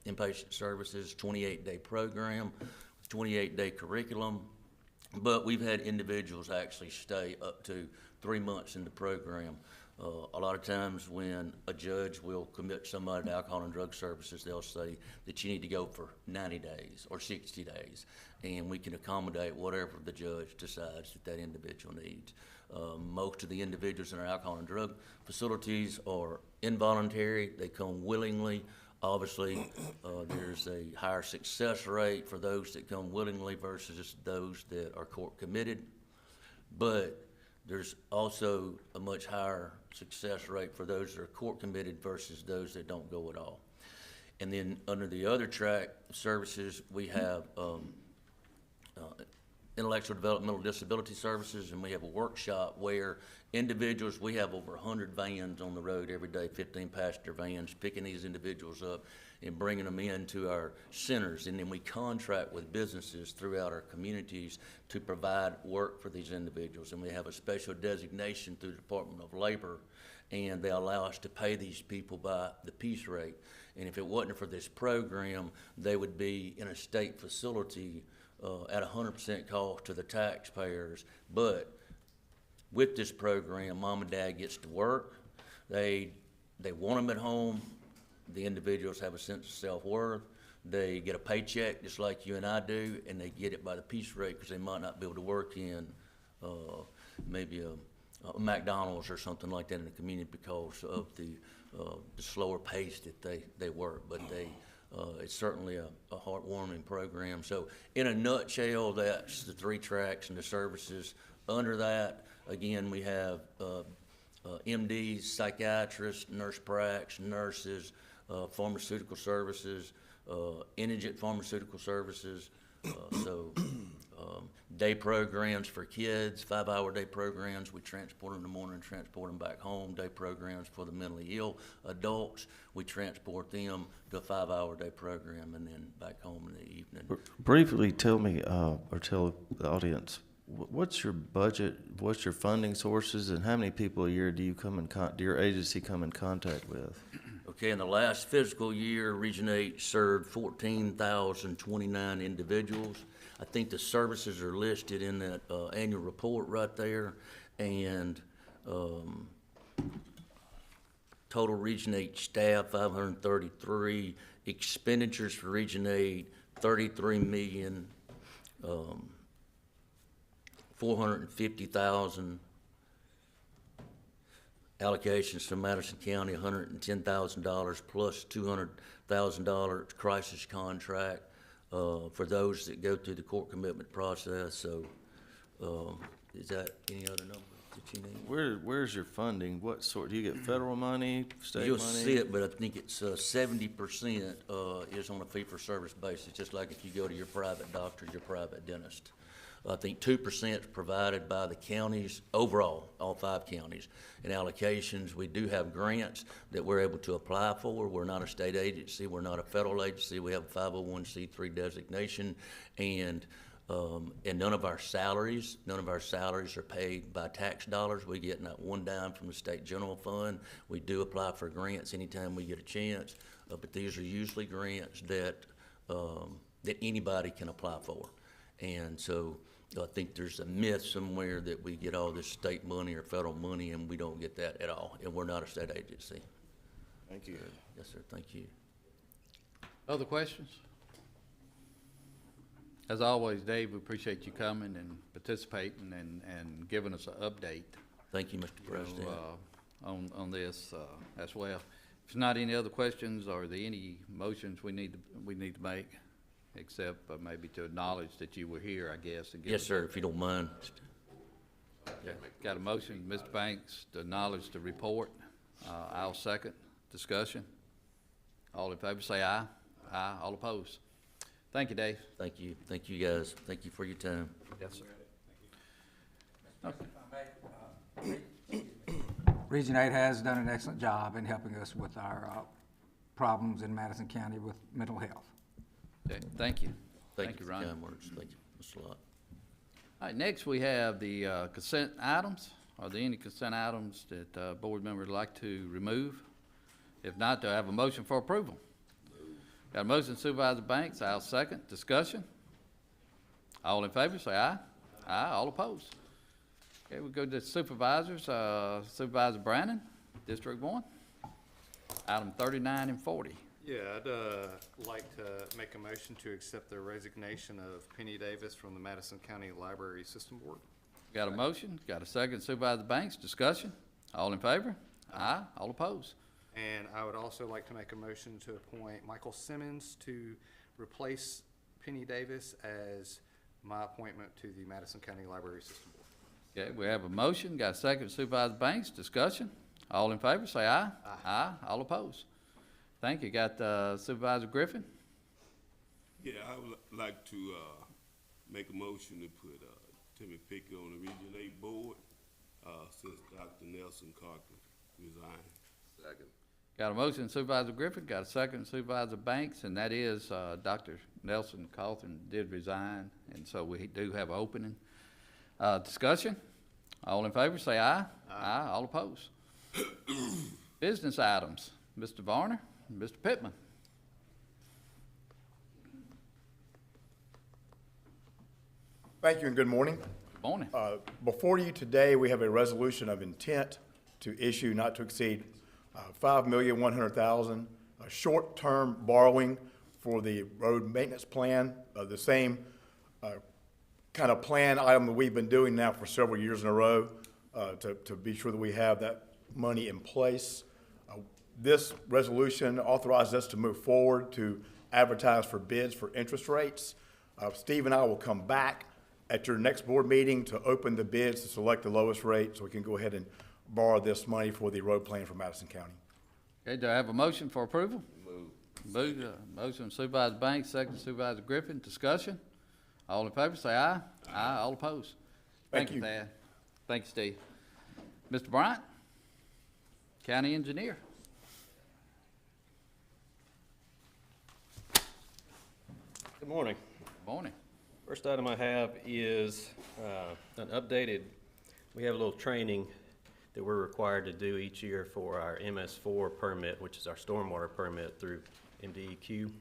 inpatient services, 28-day program, 28-day curriculum. But we've had individuals actually stay up to 3 months in the program. A lot of times when a judge will commit somebody to alcohol and drug services, they'll say that you need to go for 90 days or 60 days, and we can accommodate whatever the judge decides that individual needs. Most of the individuals in our alcohol and drug facilities are involuntary. They come willingly. Obviously, there's a higher success rate for those that come willingly versus those that are court committed. But there's also a much higher success rate for those that are court committed versus those that don't go at all. And then under the other track services, we have intellectual developmental disability services, and we have a workshop where individuals, we have over 100 vans on the road every day, 15 passenger vans, picking these individuals up and bringing them into our centers. And then we contract with businesses throughout our communities to provide work for these individuals. And we have a special designation through the Department of Labor, and they allow us to pay these people by the piece rate. And if it wasn't for this program, they would be in a state facility at 100% cost to the taxpayers. But with this program, mom and dad gets to work. They want them at home. The individuals have a sense of self-worth. They get a paycheck just like you and I do, and they get it by the piece rate because they might not be able to work in maybe a McDonald's or something like that in the community because of the slower pace that they work. But it's certainly a heartwarming program. So in a nutshell, that's the 3 tracks and the services under that. Again, we have MDs, psychiatrists, nurse pracs, nurses, pharmaceutical services, indigent pharmaceutical services, day programs for kids, 5-hour day programs. We transport them in the morning, transport them back home. Day programs for the mentally ill adults. We transport them to a 5-hour day program and then back home in the evening. Briefly tell me, or tell the audience, what's your budget, what's your funding sources, and how many people a year do you do your agency come in contact with? Okay, in the last fiscal year, Region 8 served 14,029 individuals. I think the services are listed in that annual report right there, and total Region 8 staff, 533. Expenditures for Region 8, 33,450,000. Allocations to Madison County, $110,000 plus $200,000 crisis contract for those that go through the court commitment process. So, is that any other number that you need? Where's your funding? What sort, do you get federal money, state You'll money? see it, but I think it's 70% is on a fee-for-service basis, just like if you go to your private doctor, your private dentist. I think 2% is provided by the counties overall, all 5 counties. In allocations, we do have grants that we're able to apply for. We're not a state agency. We're not a federal agency. We have a 501c3 designation, and none of our salaries are paid by tax dollars. We get not one dime from the state general fund. We do apply for grants anytime we get a chance, but these are usually grants that anybody can apply for. And so I think there's a myth somewhere that we get all this state money or federal money, and we don't get that at all. And we're not a state agency. Thank you. Yes, sir. Thank you. Other questions? As always, Dave, we appreciate you coming and participating and giving us an update. Thank you, Mr. President. On this as well. If there's not any other questions, are there any motions we need to make? Except maybe to acknowledge that you were here, I guess. And give Yes, us sir, if you don't mind. Okay. Got a motion, Mr. Banks, to acknowledge the report. I'll second. Discussion. All in favor, say aye. Aye. All opposed. Thank you, Dave. Thank you. Thank you, guys. Thank you for your time. Yes, sir. Region 8 has done an excellent job in helping us with our problems in Madison County with mental health. Okay. Thank you. Thank you for Ron. your kind words. Thank you. That's a lot. All right, next we have the consent items. Are there any consent items that board members would like to remove? If not, do I have a motion for approval? Got a motion, Supervisor Banks. I'll second. Discussion. All in favor, say aye. Aye. All opposed. Okay, we go to supervisors. Supervisor Brannon, District 1. Item 39 and 40. Yeah, I'd like to make a motion to accept the resignation of Penny Davis from the Madison County Library System Board. Got a motion, got a second, Supervisor Banks, discussion. All in favor? Aye. All opposed. And I would also like to make a motion to appoint Michael Simmons to replace Penny Davis as my appointment to the Madison County Library System Board. Okay, we have a motion, got a second, Supervisor Banks, discussion. All in favor, say aye. Aye. All opposed. Thank you. Got Supervisor Griffin? Yeah, I would like to make a motion to put Timmy Pickett on the Region 8 board since Dr. Nelson Carter resigned. Second. Got a motion, Supervisor Griffin, got a second, Supervisor Banks, and that is Dr. Nelson Cawthon did resign, and so we do have an opening. Discussion? All in favor, say aye. Aye. All opposed. Business items. Mr. Varner, Mr. Pittman. Thank you and good morning. Good morning. Before you today, we have a resolution of intent to issue not to exceed $5,100,000, a short-term borrowing for the road maintenance plan, the same kind of plan item that we've been doing now for several years in a row to be sure that we have that money in place. This resolution authorizes us to move forward to advertise for bids for interest rates. Steve and I will come back at your next board meeting to open the bids to select the lowest rate so we can go ahead and borrow this money for the road plan for Madison County. Okay, do I have a motion for approval? Motion Supervisor Banks, second Supervisor Griffin. Discussion? All in favor, say aye. Aye. All opposed? Thank you, Thad. Thank you, Steve. Mr. Bryant, County Engineer. Good morning. Good morning. First item I have is an updated, we have a little training that we're required to do each year for our MS4 permit, which is our stormwater permit through MDEQ.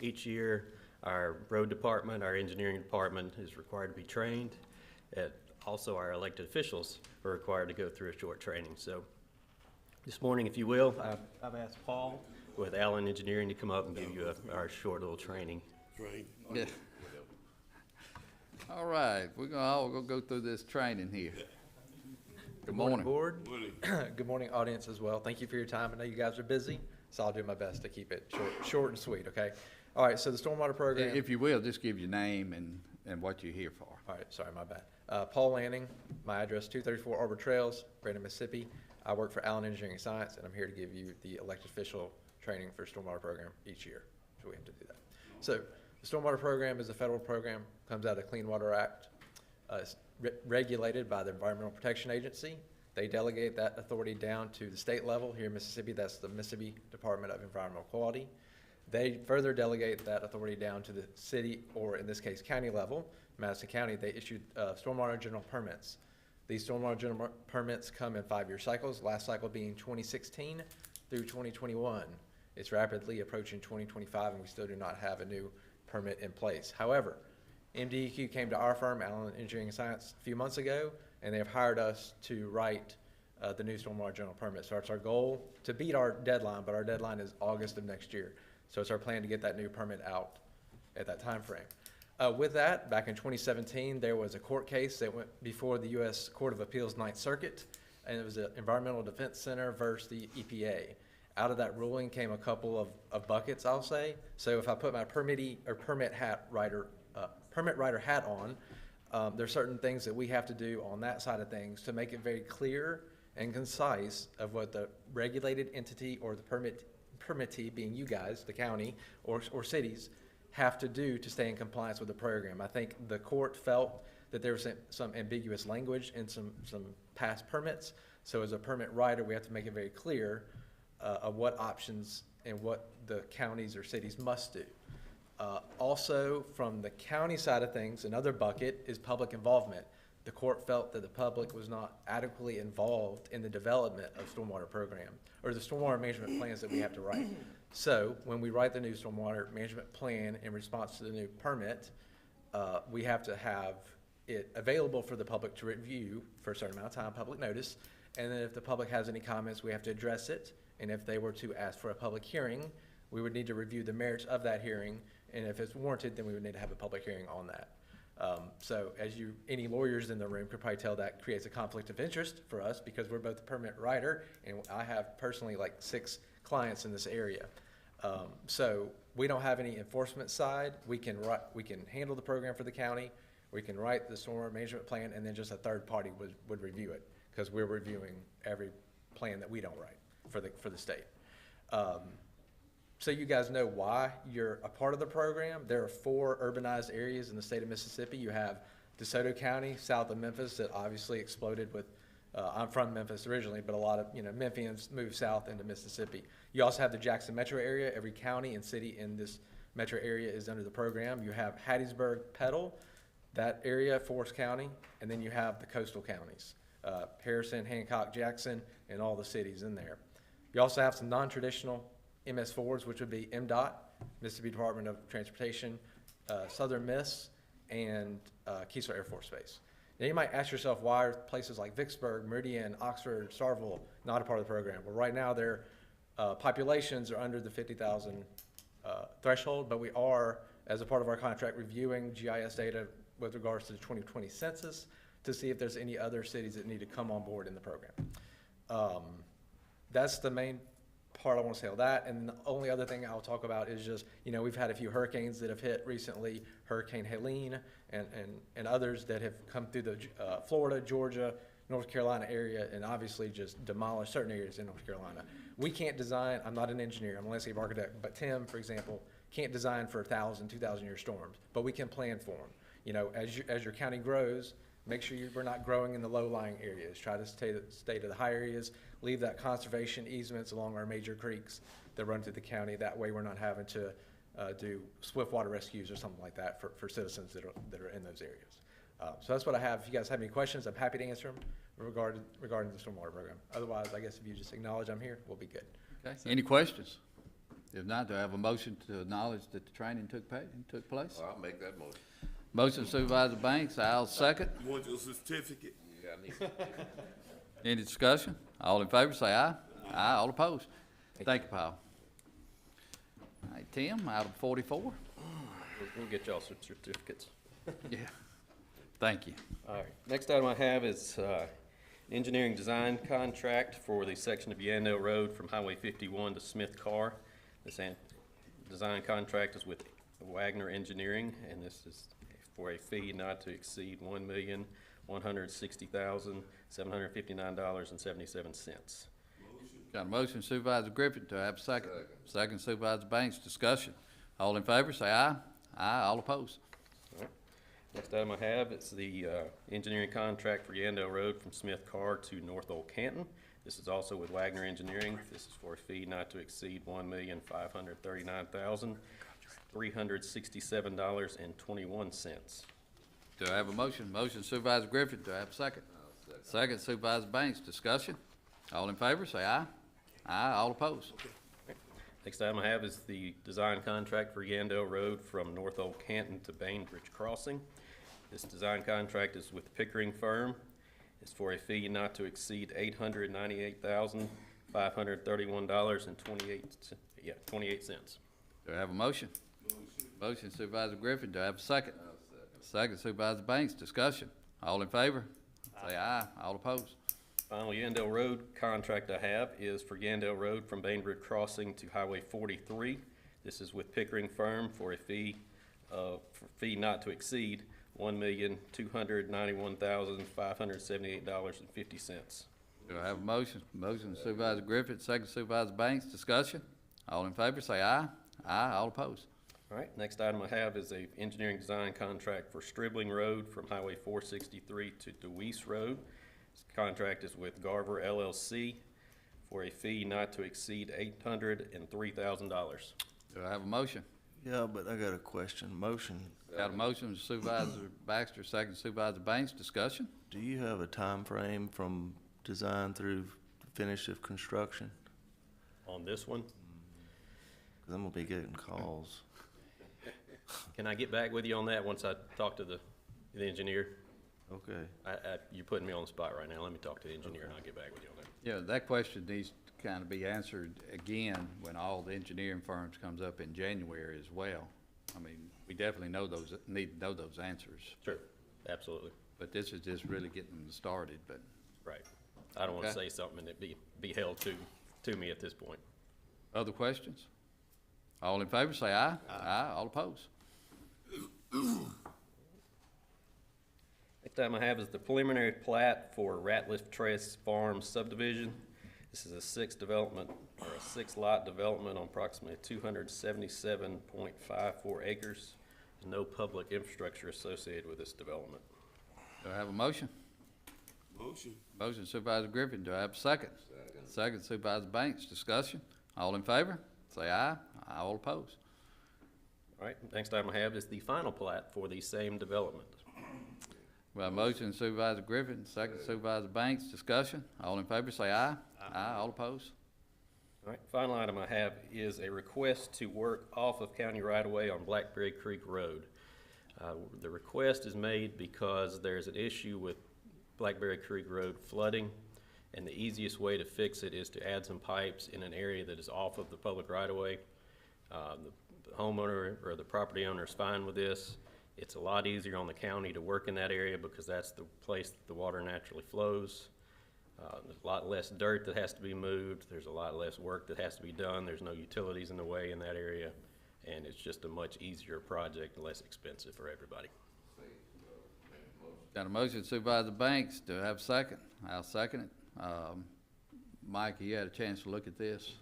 Each year, our road department, our engineering department is required to be trained. Also, our elected officials are required to go through a short training. So this morning, if you will, I've asked Paul with Allen Engineering to come up and give you our short little training. Yeah. All right, we're gonna go through this training here. Good morning. Board. Good morning, audience as well. Thank you for your time. I know you guys are busy, so I'll do my best to keep it short and sweet, okay? All right, so the stormwater program. If you will, just give your name and what you're here for. All right, sorry, my bad. Paul Lanning, my address 234 Arbor Trails, Brandon, Mississippi. I work for Allen Engineering Science, and I'm here to give you the elected official training for stormwater program each year. So we have to do that. So the stormwater program is a federal program, comes out of the Clean Water Act. It's regulated by the Environmental Protection Agency. They delegate that authority down to the state level. Here in Mississippi, that's the Mississippi Department of Environmental Quality. They further delegate that authority down to the city, or in this case, county level. Madison County, they issued stormwater general permits. These stormwater general permits come in 5-year cycles, last cycle being 2016 through 2021. It's rapidly approaching 2025, and we still do not have a new permit in place. However, MDEQ came to our firm, Allen Engineering Science, a few months ago, and they have hired us to write the new stormwater general permit. So it's our goal to beat our deadline, but our deadline is August of next year. So it's our plan to get that new permit out at that time frame. With that, back in 2017, there was a court case that went before the U.S. Court of Appeals Ninth Circuit, and it was the Environmental Defense Center versus the EPA. Out of that ruling came a couple of buckets, I'll say. So if I put my permit writer hat on, there's certain things that we have to do on that side of things to make it very clear and concise of what the regulated entity or the permittee, being you guys, the county or cities, have to do to stay in compliance with the program. I think the court felt that there was some ambiguous language in some past permits. So as a permit writer, we have to make it very clear of what options and what the counties or cities must do. Also, from the county side of things, another bucket is public involvement. The court felt that the public was not adequately involved in the development of stormwater program or the stormwater management plans that we have to write. So when we write the new stormwater management plan in response to the new permit, we have to have it available for the public to review for a certain amount of time, public notice. And then if the public has any comments, we have to address it. And if they were to ask for a public hearing, we would need to review the merits of that hearing. And if it's warranted, then we would need to have a public hearing on that. So as any lawyers in the room could probably tell, that creates a conflict of interest for us because we're both the permit writer, and I have personally like 6 clients in this area. So we don't have any enforcement side. We can handle the program for the county. We can write the stormwater management plan, and then just a third party would review it because we're reviewing every plan that we don't write for the state. So you guys know why you're a part of the program. There are 4 urbanized areas in the state of Mississippi. You have DeSoto County, south of Memphis, that obviously exploded with, I'm from Memphis originally, but a lot of Memphians moved south into Mississippi. You also have the Jackson metro area. Every county and city in this metro area is under the program. You have Hattiesburg, Petal, that area, Forest County, and then you have the coastal counties, Harrison, Hancock, Jackson, and all the cities in there. You also have some non-traditional MS4s, which would be MDOT, Mississippi Department of Transportation, Southern Miss, and Keesler Air Force Base. Now you might ask yourself, why are places like Vicksburg, Meridian, Oxford, Starkville not a part of the program? Well, right now their populations are under the 50,000 threshold, but we are, as a part of our contract, reviewing GIS data with regards to the 2020 census to see if there's any other cities that need to come on board in the program. That's the main part I want to say on that. And the only other thing I'll talk about is just, you know, we've had a few hurricanes that have hit recently, Hurricane Helene and others that have come through the Florida, Georgia, North Carolina area, and obviously just demolished certain areas in North Carolina. We can't design, I'm not an engineer, I'm a landscape architect, but Tim, for example, can't design for 1,000, 2,000-year storms, but we can plan for them. You know, as your county grows, make sure we're not growing in the low-lying areas. Try to stay to the high areas, leave that conservation easements along our major creeks that run through the county. That way we're not having to do swift water rescues or something like that for citizens that are in those areas. So that's what I have. If you guys have any questions, I'm happy to answer them regarding the stormwater program. Otherwise, I guess if you just acknowledge I'm here, we'll be good. Okay, any questions? If not, do I have a motion to acknowledge that the training took place? Well, I'll make that motion. Motion Supervisor Banks, I'll second. You want your certificate? Yeah, I need it. Any discussion? All in favor, say aye. Aye, all opposed. Thank you, Paul. All right, Tim, item 44. We'll get y'all some certificates. Yeah, thank you. All right, next item I have is engineering design contract for the section of Yandell Road from Highway 51 to Smith Car. This design contract is with Wagner Engineering, and this is for a fee not to exceed $1,160,759.77. Got a motion Supervisor Griffin, do I have a second? Second Supervisor Banks, discussion. All in favor, say aye. Aye, all opposed. All right. Next item I have is the engineering contract for Yandell Road from Smith Car to North Old Canton. This is also with Wagner Engineering. This is for a fee not to exceed $1,539,367.21. Do I have a motion? Motion Supervisor Griffin, do I have a second? Second Supervisor Banks, discussion. All in favor, say aye. Aye, all opposed. Next item I have is the design contract for Yandell Road from North Old Canton to Bainbridge Crossing. This design contract is with Pickering Firm. It's for a fee not to exceed $898,531.28. Do I have a motion? Motion Supervisor Griffin, do I have a second? Second Supervisor Banks, discussion. All in favor? Say aye. All opposed? Final Yandell Road contract I have is for Yandell Road from Bainbridge Crossing to Highway 43. This is with Pickering Firm for a fee not to exceed $1,291,578.50. Do I have a motion? Motion Supervisor Griffin, second Supervisor Banks, discussion. All in favor, say aye. Aye, all opposed. All right, next item I have is a engineering design contract for Stribling Road from Highway 463 to DeWeese Road. This contract is with Garver LLC for a fee not to exceed $803,000. Do I have a motion? Yeah, but I got a question. Motion. Got a motion Supervisor Baxter, second Supervisor Banks, discussion. Do you have a time frame from design through finish of construction? On this one, Because I'm gonna be getting calls. can I get back with you on that once I talk to the engineer? Okay. You're putting me on the spot right now. Let me talk to the engineer and I'll get back with you on that. Yeah, that question needs to kind of be answered again when all the engineering firms comes up in January as well. I mean, we definitely need to know those answers. Sure, absolutely. But this is just really getting them started, but. Right. I don't want to Okay. say something that be held to me at this point. Other questions? All in favor, say aye. Aye, all opposed. Next item I have is the preliminary plat for Ratliff Trace Farm subdivision. This is a six lot development on approximately 277.54 acres. There's no public infrastructure associated with this development. Do I have a motion? Motion. Motion Supervisor Griffin, do I have a second? Second Supervisor Banks, discussion. All in favor, say aye. Aye, all opposed. All right, next item I have is the final plat for the same development. We have a motion Supervisor Griffin, second Supervisor Banks, discussion. All in favor, say aye. Aye, all opposed. All right, final item I have is a request to work off of county right-of-way on Blackberry Creek Road. The request is made because there's an issue with Blackberry Creek Road flooding, and the easiest way to fix it is to add some pipes in an area that is off of the public right-of-way. The homeowner or the property owner is fine with this. It's a lot easier on the county to work in that area because that's the place that the water naturally flows. There's a lot less dirt that has to be moved, there's a lot less work that has to be done, there's no utilities in the way in that area, and it's just a much easier project and less expensive for everybody. Got a motion Supervisor Banks, do I have a second? I'll second it. Mike, you had a chance to look at this?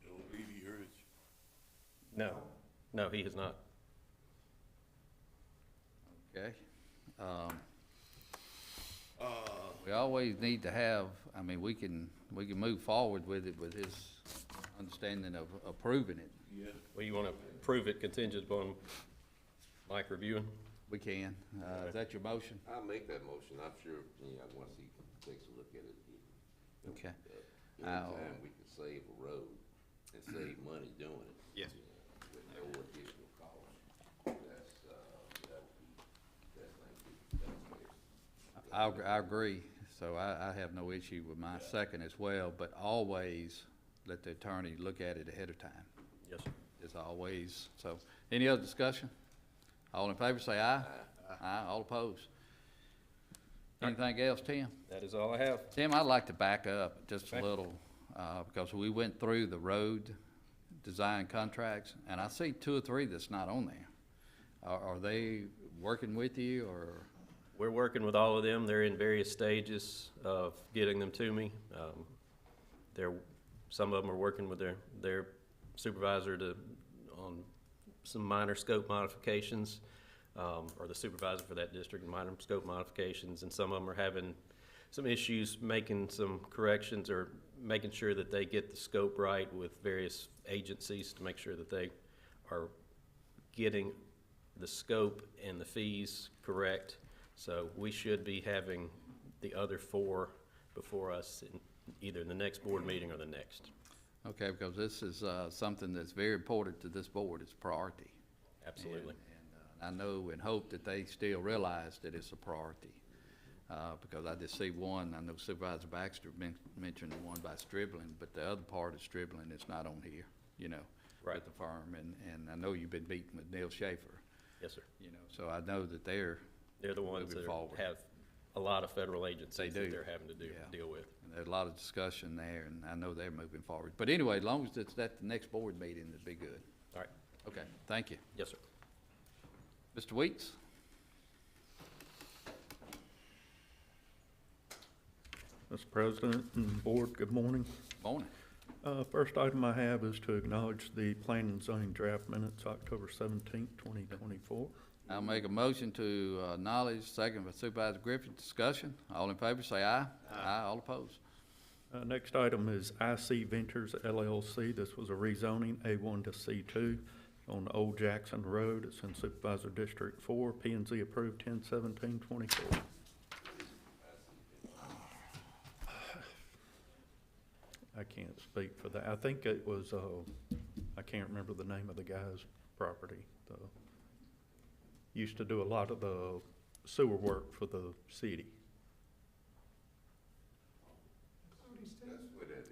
Don't believe he heard you. No, he has not. Okay. We always need to have, I mean, we can move forward with it with his understanding of approving it. Yeah. Well, you want to approve it contingent upon Mike reviewing? We can. Is that your motion? I'll make that motion. I'm sure, once he takes a look at it, Okay. anytime we can save a road and save money doing it. Yes. With no additional cost. That would be the best thing to do. I agree. So I have no issue with my second as well, but always let the attorney look at it ahead of time. Yes, sir. As always. So, any other discussion? All in favor, say aye. Aye. All opposed? Anything else, Tim? That is all I have. Tim, I'd like to back up just a little, because we went through the road design contracts, and I see 2 or 3 that's not on there. Are they working with you, or? We're working with all of them. They're in various stages of getting them to me. Some of them are working with their supervisor on some minor scope modifications, or the supervisor for that district, minor scope modifications, and some of them are having some issues making some corrections or making sure that they get the scope right with various agencies to make sure that they are getting the scope and the fees correct. So we should be having the other 4 before us in either the next board meeting or the next. Okay, because this is something that's very important to this board. It's a priority. Absolutely. And I know and hope that they still realize that it's a priority. Because I just see one, I know Supervisor Baxter mentioned the one by Stribling, but the other part of Stribling is not on here, Right. with the firm. And I know you've been meeting with Neil Schaefer. Yes, sir. So I know that they're They're the ones moving that forward. have a lot of federal agencies They do. that they're having to Yeah. deal with. And there's a lot of discussion there, and I know they're moving forward. But anyway, as long as it's at the next board meeting, it'd be good. All right. Okay, thank you. Yes, sir. Mr. Weeks? Mr. President and Board, good morning. Morning. First item I have is to acknowledge the planning and zoning draft minutes, October 17th, 2024. I'll make a motion to acknowledge, second by Supervisor Griffin. Discussion. All in favor, say aye. Aye. All opposed. Next item is IC Ventures LLC. This was a rezoning A1 to C2 on Old Jackson Road. It's in Supervisor District 4. P and Z approved 10/17/24. I can't speak for that. I think it was, I can't remember the name of the guy's property, though. Used to do a lot of the sewer work for the city.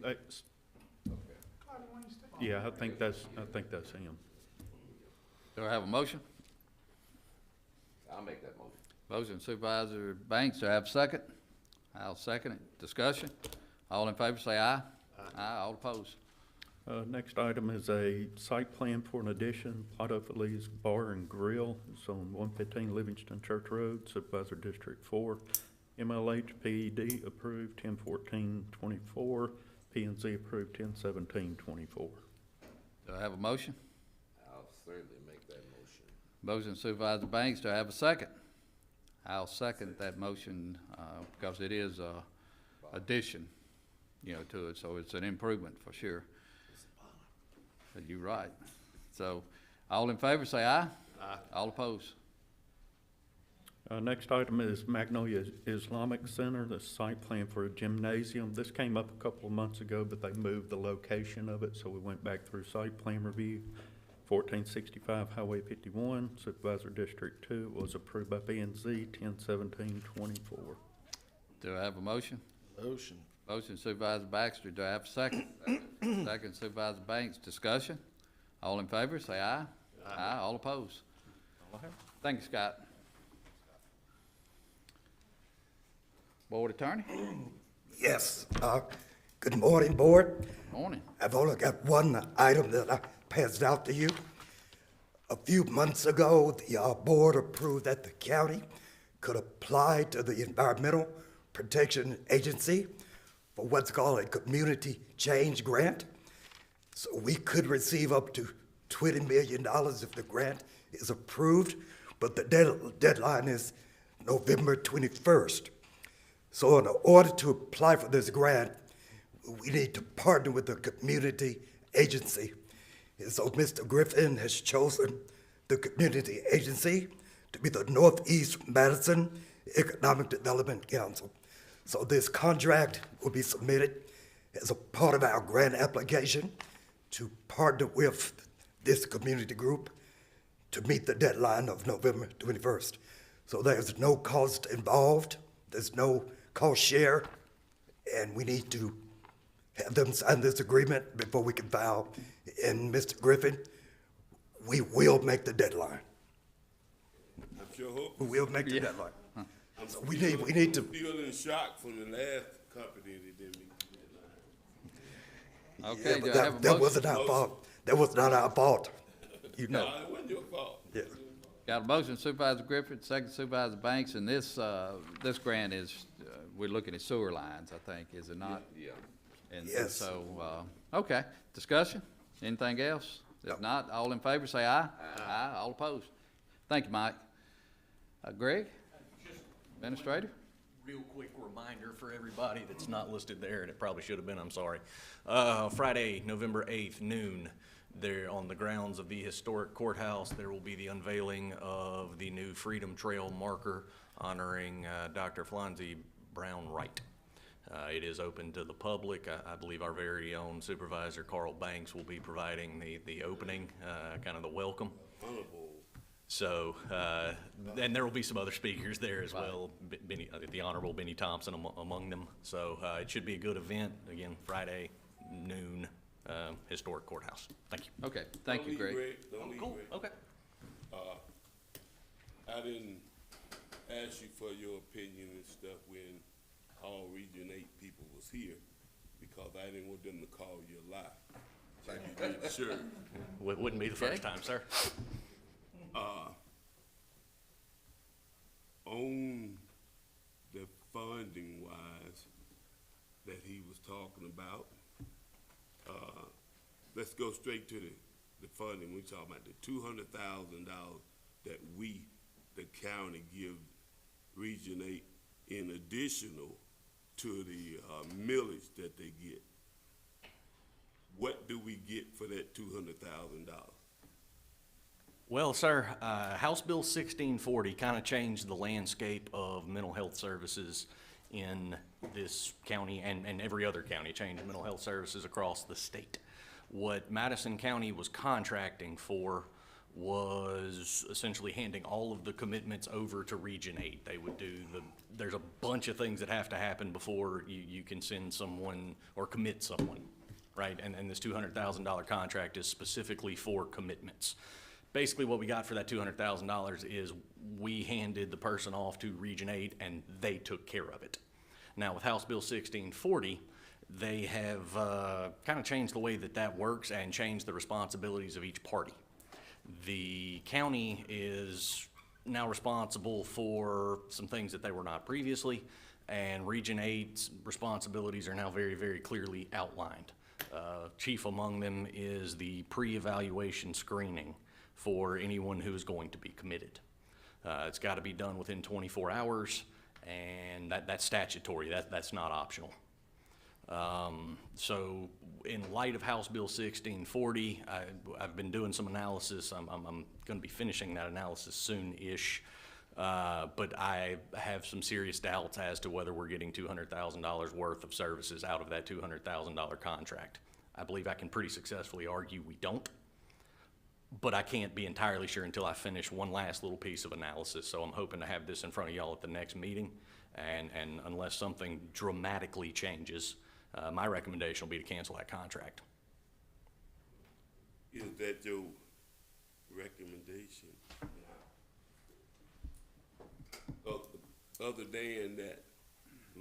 It's- Yeah, I think that's him. Do I have a motion? I'll make that motion. Motion Supervisor Banks, do I have a second? I'll second it. Discussion. All in favor, say aye. Aye. All opposed. Next item is a site plan for an addition, Otto Feliz Bar and Grill. It's on 115 Livingston Church Road, Supervisor District 4. MLH PED approved 10/14/24. P and Z approved 10/17/24. Do I have a motion? I'll certainly make that motion. Motion Supervisor Banks, do I have a second? I'll second that motion, because it is a addition, to it, so it's an improvement for sure. You're right. So, all in favor, say aye. Aye. All opposed. Next item is Magnolia Islamic Center, the site plan for a gymnasium. This came up a couple of months ago, but they moved the location of it, so we went back through site plan review. 1465 Highway 51, Supervisor District 2, was approved by B and Z 10/17/24. Do I have a motion? Motion. Motion Supervisor Baxter, do I have a second? Second Supervisor Banks, discussion. All in favor, say aye. Aye. All opposed. Thank you, Scott. Board Attorney? Yes, good morning, Board. Morning. I've only got one item that I passed out to you. A few months ago, the board approved that the county could apply to the Environmental Protection Agency for what's called a community change grant. So we could receive up to $20 million if the grant is approved, but the deadline is November 21st. So in order to apply for this grant, we need to partner with the community agency. And so Mr. Griffin has chosen the community agency to be the Northeast Madison Economic Development Council. So this contract will be submitted as a part of our grant application to partner with this community group to meet the deadline of November 21st. So there's no cost involved, there's no cost share, and we need to have them sign this agreement before we can file. And Mr. Griffin, we will make the deadline. I'm sure hope. We will make the deadline. I'm So we need to. Still in shock from the last company that didn't meet the deadline. Okay, Yeah, do but I have a that motion? wasn't our fault. That was not our fault. You know. No, it wasn't your fault. Yeah. Got a motion Supervisor Griffith, second Supervisor Banks, and this grant is, we're looking at sewer lines, I think, is it not? Yeah. And Yes. so, okay, discussion, anything else? If not, all in favor, say aye. Aye. All opposed. Thank you, Mike. Greg? Administrator? Real quick reminder for everybody that's not listed there, and it probably should have been, I'm sorry. Friday, November 8th, noon, there on the grounds of the historic courthouse, there will be the unveiling of the new Freedom Trail marker honoring Dr. Phlanze Brown Wright. It is open to the public. I believe our very own Supervisor Carl Banks will be providing the opening, kind of the welcome. So, and there will be some other speakers there as well, the Honorable Benny Thompson among them. So it should be a good event. Again, Friday, noon, historic courthouse. Thank you. Okay, thank you, Greg. Don't leave, Cool, Greg. okay. I didn't ask you for your opinion and stuff when all Region 8 people was here, because I didn't want them to call you a lie. So you made sure. Wouldn't be the first time, sir. On the funding wise that he was talking about, let's go straight to the funding. We're talking about the $200,000 that we, the county, give Region 8 in additional to the millage that they get. What do we get for that $200,000? Well, sir, House Bill 1640 kind of changed the landscape of mental health services in this county and every other county, changed mental health services across the state. What Madison County was contracting for was essentially handing all of the commitments over to Region 8. They would do there's a bunch of things that have to happen before you can send someone or commit someone, right? And this $200,000 contract is specifically for commitments. Basically, what we got for that $200,000 is we handed the person off to Region 8 and they took care of it. Now, with House Bill 1640, they have kind of changed the way that works and changed the responsibilities of each party. The county is now responsible for some things that they were not previously, and Region 8's responsibilities are now very, very clearly outlined. Chief among them is the pre-evaluation screening for anyone who is going to be committed. It's got to be done within 24 hours, and that's statutory. That's not optional. So in light of House Bill 1640, I've been doing some analysis. I'm going to be finishing that analysis soon-ish, but I have some serious doubts as to whether we're getting $200,000 worth of services out of that $200,000 contract. I believe I can pretty successfully argue we don't, but I can't be entirely sure until I finish one last little piece of analysis. So I'm hoping to have this in front of y'all at the next meeting, and unless something dramatically changes, my recommendation will be to cancel that contract. Is that your recommendation? Other than that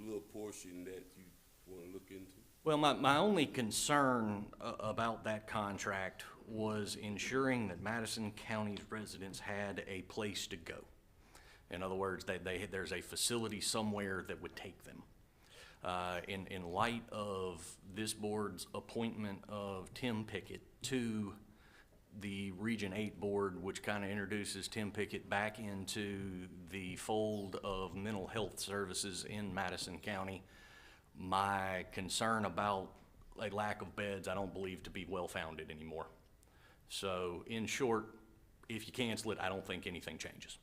little portion that you wanna look into? Well, my only concern about that contract was ensuring that Madison County's residents had a place to go. In other words, there's a facility somewhere that would take them. In light of this board's appointment of Tim Pickett to the Region 8 board, which kind of introduces Tim Pickett back into the fold of mental health services in Madison County, my concern about a lack of beds, I don't believe to be well-founded anymore. So, in short, if you cancel it, I don't think anything changes.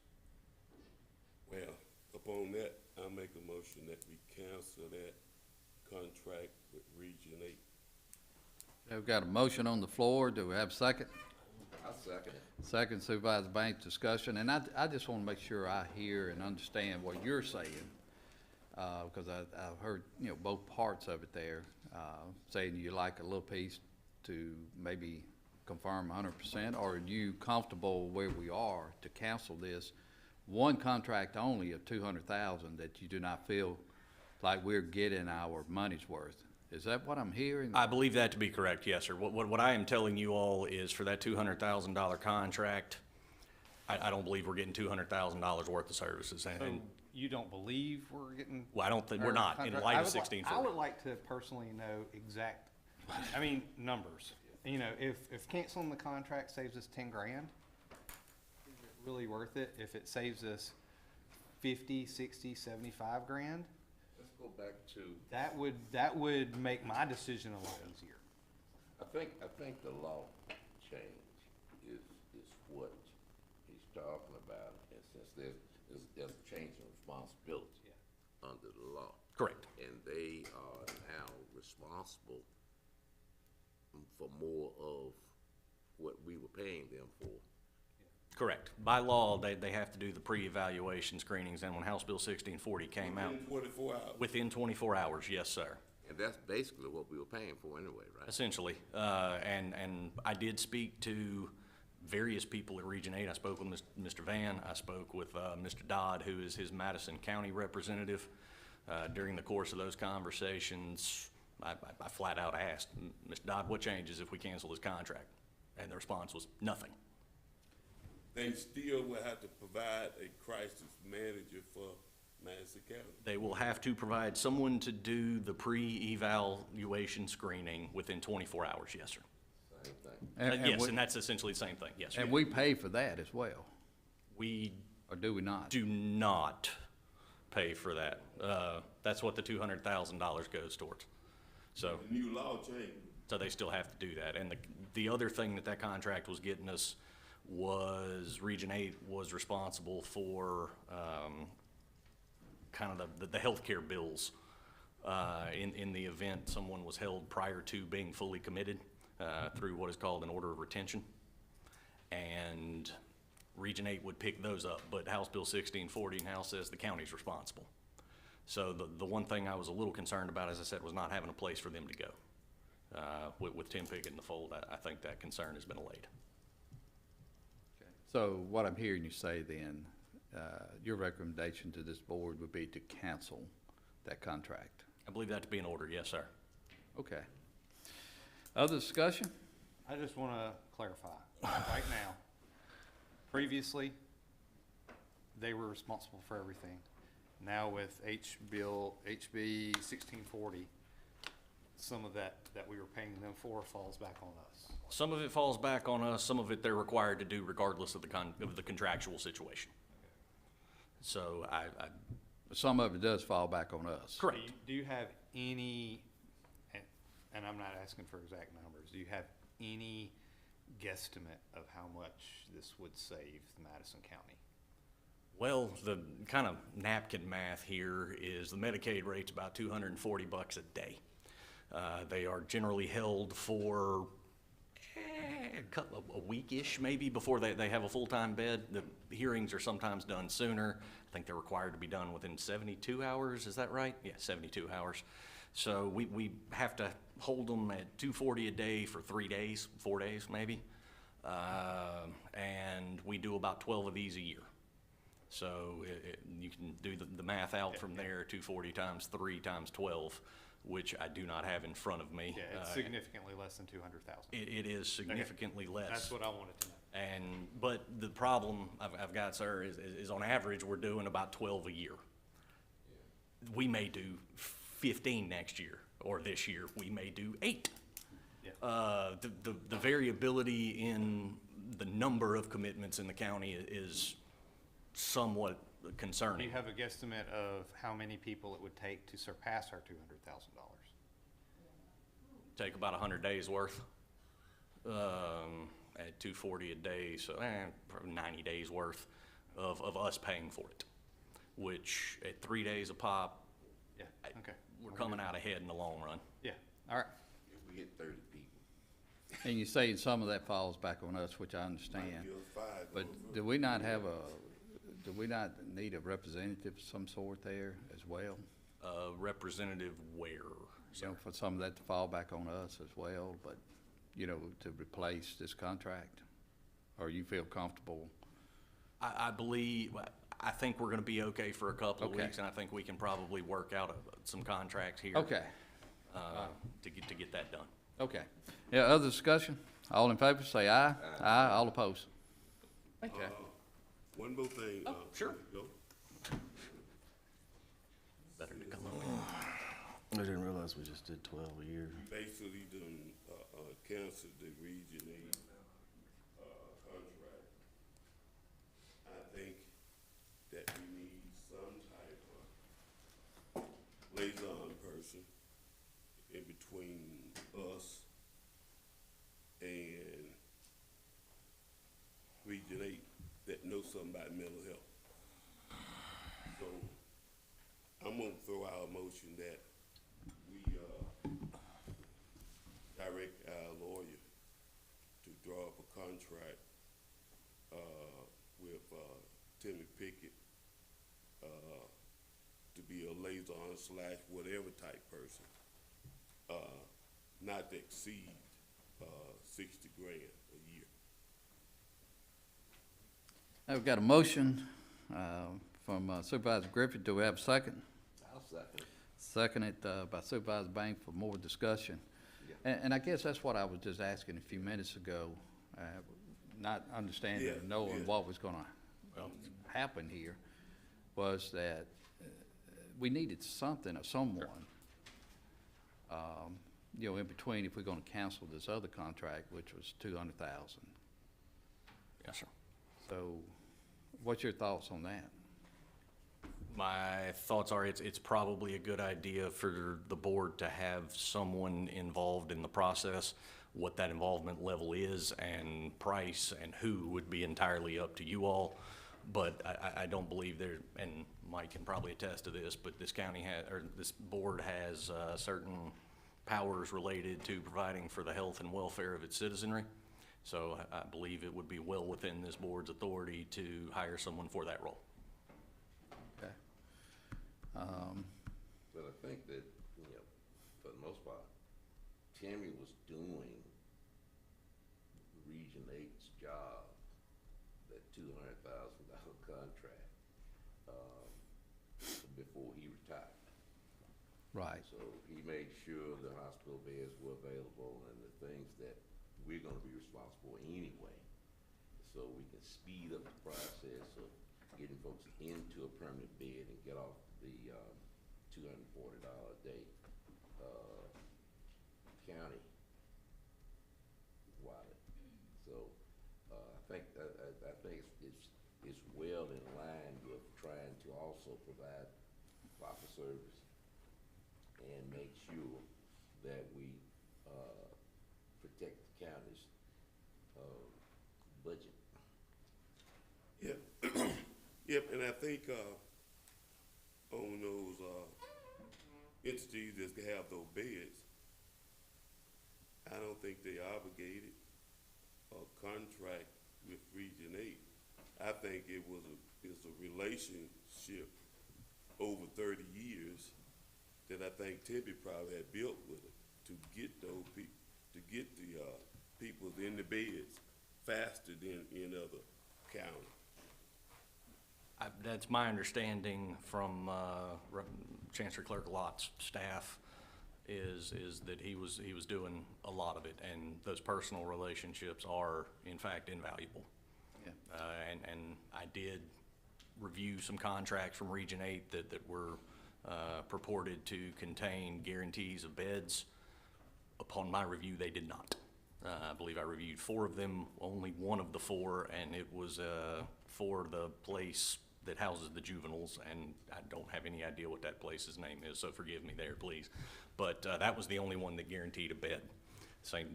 Well, upon that, I make a motion that we cancel that contract with Region 8. We've got a motion on the floor. Do we have a second? I second it. Second, Supervisor Banks, discussion. And I just want to make sure I hear and understand what you're saying, because I've heard, you know, both parts of it there, saying you like a little piece to maybe confirm 100%, or are you comfortable where we are to cancel this one contract only of $200,000 that you do not feel like we're getting our money's worth? Is that what I'm hearing? I believe that to be correct, yes, sir. What I am telling you all is for that $200,000 contract, I don't believe we're getting $200,000 worth of services. So you don't believe we're getting? Well, I don't think, we're not, in light of 1640. I would like to personally know exact, I mean, numbers. You know, if canceling the contract saves us 10 grand, is it really worth it? If it saves us 50, 60, 75 grand? Let's go back to, That would make my decision a lot easier. I think the law change is what he's talking about, and since there's a change in responsibility under the law. Correct. And they are now responsible for more of what we were paying them for. Correct. By law, they have to do the pre-evaluation screenings, and when House Bill 1640 came out. Within 24 hours? Within 24 hours, yes, sir. And that's basically what we were paying for anyway, right? Essentially. And I did speak to various people at Region 8. I spoke with Mr. Van. I spoke with Mr. Dodd, who is his Madison County representative. During the course of those conversations, I flat out asked, Mr. Dodd, what changes if we cancel this contract? And the response was nothing. They still will have to provide a crisis manager for Madison County. They will have to provide someone to do the pre-evaluation screening within 24 hours, yes, sir. Same thing. Yes, and that's essentially the same thing, yes. And we pay for that as well? Or do we not? Do not pay for that. That's what the $200,000 goes towards. So. The new law changed. So they still have to do that. And the other thing that contract was getting us was Region 8 was responsible for kind of the healthcare bills in the event someone was held prior to being fully committed through what is called an order of retention. And Region 8 would pick those up, but House Bill 1640 now says the county's responsible. So the one thing I was a little concerned about, as I said, was not having a place for them to go. With Tim Pickett in the fold, I think that concern has been allayed. So what I'm hearing you say then, your recommendation to this board would be to cancel that contract? I believe that to be in order, yes, sir. Okay. Other discussion? I just want to clarify, right now, previously, they were responsible for everything. Now with HB 1640, some of that we were paying them for falls back on us. Some of it falls back on us, some of it they're required to do regardless of the contractual situation. So some of it does fall back on us. Correct. Do you have any, and I'm not asking for exact numbers, do you have any guesstimate of how much this would save Madison County? Well, the kind of napkin math here is the Medicaid rate's about $240 a day. They are generally held for a week-ish maybe before they have a full-time bed. The hearings are sometimes done sooner. I think they're required to be done within 72 hours. Is that right? Yeah, 72 hours. So we have to hold them at $240 a day for 3 days, 4 days maybe. And we do about 12 of these a year. So you can do the math out from there, 240 times 3 times 12, which I do not have in front of me. Yeah, it's significantly less than 200,000. It is significantly less. That's what I wanted to know. But the problem I've got, sir, is on average, we're doing about 12 a year. We may do 15 next year, or this year, we may do 8. Yeah. The variability in the number of commitments in the county is somewhat Do concerning. you have a guesstimate of how many people it would take to surpass our $200,000? Take about 100 days worth, at 240 a day, so probably 90 days worth of us paying for it, which at 3 days a pop, Yeah, okay. we're coming out ahead in the long run. Yeah, all right. If we hit 30 people. And you're saying some of that falls back on us, which I understand. Might give us 5 But going do we not have do we not need a representative of some sort there as well? Representative where? You know, for some of that to fall back on us as well, but, you know, to replace this contract? Or you feel comfortable? I think we're gonna be okay for a couple of Okay. weeks, and I think we can probably work out some contracts here. Okay. To get that done. Okay. Yeah, other discussion? All in favor, say aye. Aye. All opposed? Okay. One more thing. Sure. Go. Better to come on. I didn't realize we just did 12 a year. Basically, done, canceled the Region 8, contract. I think that we need some type of liaison person in between us and Region 8 that knows something about mental health. So I'm gonna throw out a motion that we, direct our lawyer to draw up a contract, with, Timmy Pickett, to be a liaison / whatever type person, not to exceed, $60,000 a year. Now, we've got a motion from Supervisor Griffith. Do we have a second? I'll second it. Seconded by Supervisor Banks for more discussion. And I guess that's what I was just asking a few minutes ago, not understanding or knowing what was gonna happen here, was that we needed something or someone, you know, in between if we're gonna cancel this other contract, which was $200,000. Yes, sir. So what's your thoughts on that? My thoughts are it's probably a good idea for the board to have someone involved in the process. What that involvement level is and price and who would be entirely up to you all. But I don't believe there, and Mike can probably attest to this, but this county or this board has certain powers related to providing for the health and welfare of its citizenry. So I believe it would be well within this board's authority to hire someone for that role. Okay. But I think that, you know, for the most part, Tammy was doing Region 8's job, that $200,000 contract, before he retired. Right. So he made sure the hospital beds were available and the things that we're gonna be responsible anyway. So we can speed up the process of getting folks into a permanent bed and get off the, $240 a day, county wallet. So, I think it's well in line with trying to also provide proper service and make sure that we, protect the county's, budget. Yep. Yep, and I think, on those, entities that have those beds, I don't think they obligated a contract with Region 8. I think it's a relationship over 30 years that I think Timmy probably had built with it to get those people, to get the, people in the beds faster than in other counties. That's my understanding from Chancery Clerk Lott's staff, is that he was doing a lot of it, and those personal relationships are, in fact, invaluable. Yeah. And I did review some contracts from Region 8 that were purported to contain guarantees of beds. Upon my review, they did not. I believe I reviewed 4 of them, only one of the 4, and it was for the place that houses the juveniles, and I don't have any idea what that place's name is, so forgive me there, please. But that was the only one that guaranteed a bed.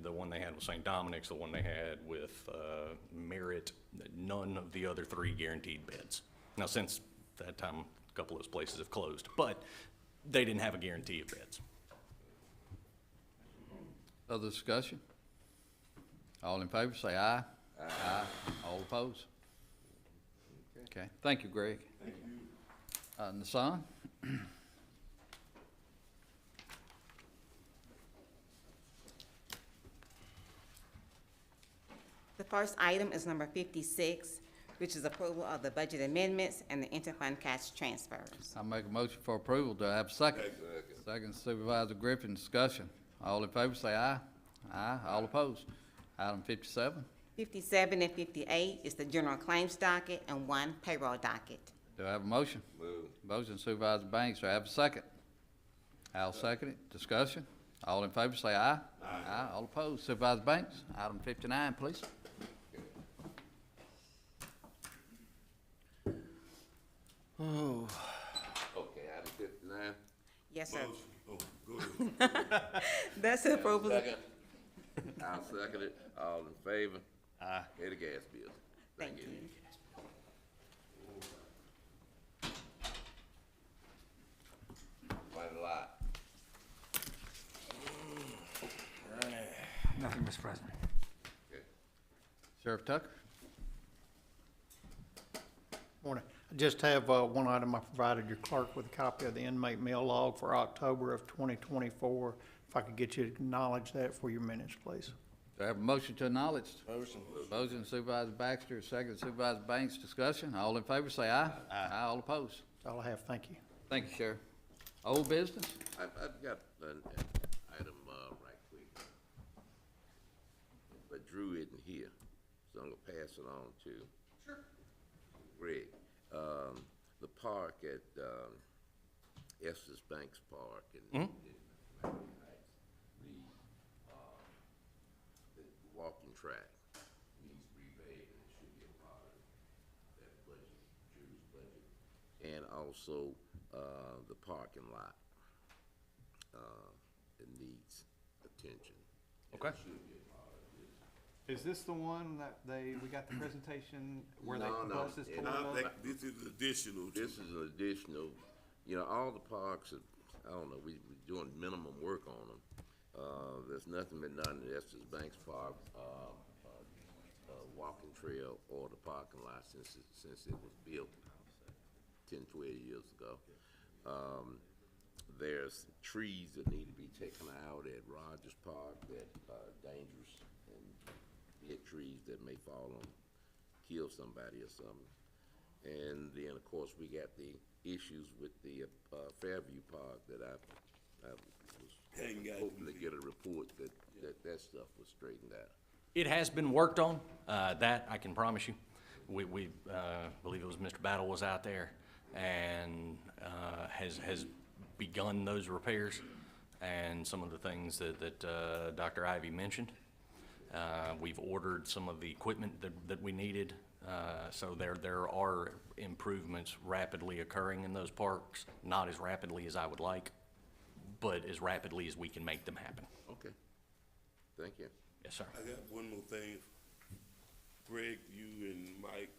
The one they had with St. Dominic's, the one they had with Merritt, none of the other 3 guaranteed beds. Now, since that time, a couple of those places have closed, but they didn't have a guarantee of beds. Other discussion? All in favor, say aye. Aye. All opposed? Okay, thank you, Greg. Thank you. Nassan? The first item is number 56, which is approval of the budget amendments and the interfund cash transfers. I make a motion for approval. Do I have a second? Second, Supervisor Griffin. Discussion. All in favor, say aye. Aye. All opposed? Item 57. 57 and 58 is the general claims docket and 1 payroll docket. Do I have a motion? Move. Motion Supervisor Banks. Do I have a second? I'll second it. Discussion. All in favor, say aye. Aye. All opposed? Supervisor Banks. Item 59, please. Oh, Okay, item 59. Yes, sir. Motion. Oh, go ahead. That's the approval. Second. I'll second it. All in favor? Aye. Pay the gas bills. Thank you. Quite a lot. Nothing, Mr. President. Okay. Sheriff Tucker? Morning. I just have one item. I provided your clerk with a copy of the inmate mail log for October of 2024. If I could get you to acknowledge that for your minutes, please. Do I have a motion to acknowledge? Motion. Motion Supervisor Baxter, second Supervisor Banks. Discussion. All in favor, say aye. Aye. All opposed? That's all I have. Thank you. Thank you, Sheriff. Old business? I've got an item right quick. But Drew isn't here, so I'm gonna pass it on to Greg. The park at Estes Banks Park and the walking track needs to be paved, and it should be a part of that budget, Drew's budget. And also, the parking lot, it needs attention. Okay. It should be a part of this. Is this the one that we got the presentation where No, the no, buses and tore I up? think this is additional to. This is an additional, all the parks are, I don't know, we're doing minimum work on them. There's nothing been done in Estes Banks Park, walking trail or the parking lot since it was built 10, 12 years ago. There's trees that need to be taken out at Rogers Park that are dangerous and big trees that may fall on, kill somebody or something. And then, of course, we got the issues with the Fairview Park that I was hoping to get a report that stuff was straightened out. It has been worked on, that I can promise you. We believe it was Mr. Battle was out there and has begun those repairs and some of the things that Dr. Ivy mentioned. We've ordered some of the equipment that we needed, so there are improvements rapidly occurring in those parks, not as rapidly as I would like, but as rapidly as we can make them happen. Okay. Thank you. Yes, sir. I got one more thing. Greg, you and Mike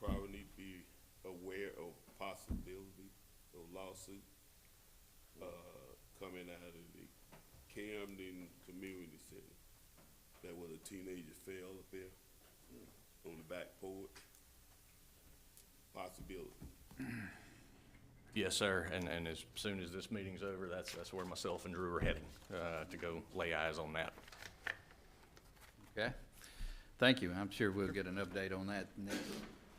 probably need to be aware of possibility of lawsuit coming out of the Camden Community Center. That was a teenager fell up there on the back porch. Possibility. Yes, sir, and as soon as this meeting's over, that's where myself and Drew are heading, to go lay eyes on that. Okay. Thank you. I'm sure we'll get an update on that next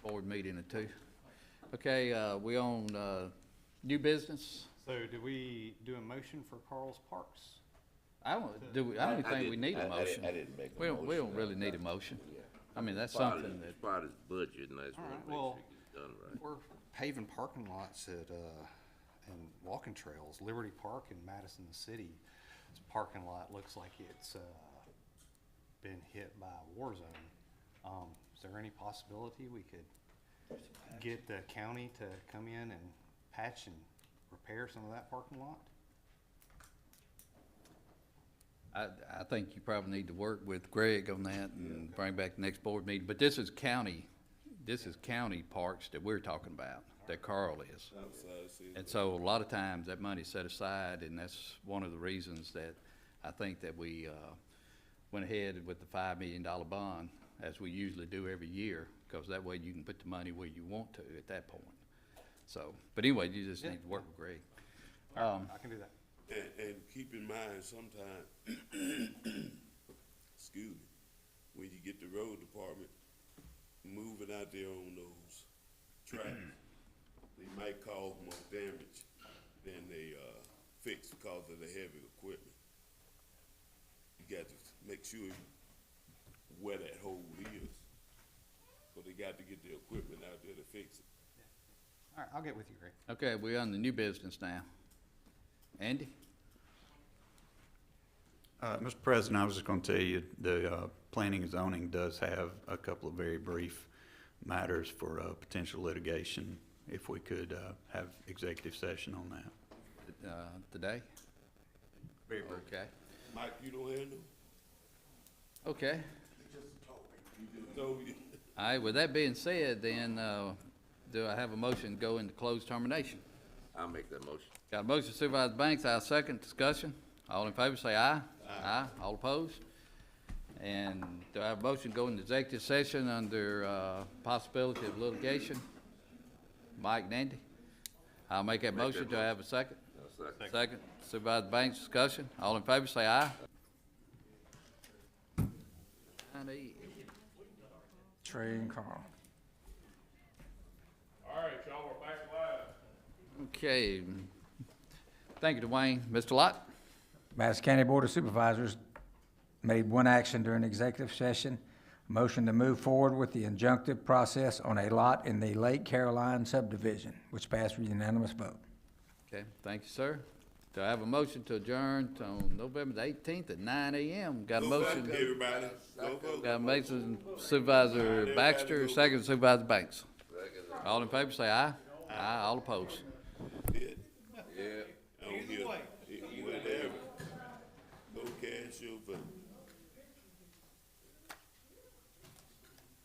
board meeting or two. Okay, we on, new business. So do we do a motion for Carl's Parks? I don't think we need a motion. I didn't make a We motion. don't really need a motion. I mean, that's Part of- something that, It's part of his budget, and I just All wanna right, make sure well, it gets done right. we're paving parking lots at, and walking trails, Liberty Park in Madison City. This parking lot looks like it's, been hit by a war zone. Is there any possibility we could get the county to come in and patch and repair some of that parking lot? I think you probably need to work with Greg on that and bring back the next board meeting. But this is county parks that we're talking about, that Carl is. Outside city. And so a lot of times that money's set aside, and that's one of the reasons that I think that we, went ahead with the $5 million bond, as we usually do every year, because that way you can put the money where you want to at that point. So, but anyway, you just need to work with Greg. I can do that. And keep in mind, sometimes, excuse me, when you get the road department moving out there on those tracks, they might cause more damage than they, fix because of the heavy equipment. You got to make sure where that hole is. So they got to get the equipment out there to fix it. All right, I'll get with you, Greg. Okay, we're on the new business now. Andy? Mr. President, I was just going to tell you, the planning and zoning does have a couple of very brief matters for potential litigation, if we could have executive session on that. Today? Very brief. Okay. Mike, you don't have no? Okay. You just told you. All right, with that being said, then, do I have a motion to go into closed termination? I'll make that motion. Got a motion Supervisor Banks, I'll second. Discussion. All in favor, say aye. Aye. All opposed? And do I have a motion to go into executive session under, possibility of litigation? Mike and Andy? I'll make that motion. Do I have a second? Second. Second. Supervisor Banks, discussion. All in favor, say aye. Trey and Carl. All right, y'all, we're back live. Okay. Thank you, Dwayne. Mr. Lott? Madison County Board of Supervisors made one action during executive session, motion to move forward with the injunctive process on a lot in the Lake Caroline subdivision, which passed with unanimous vote. Okay, thank you, sir. Do I have a motion to adjourn on November the 18th at 9 a.m.? Got a Go motion? vote, everybody. Go vote. Got a motion Supervisor Baxter, second Supervisor Banks. All in favor, say aye. Aye. All opposed. Yeah. I don't hear, whatever. No cash over.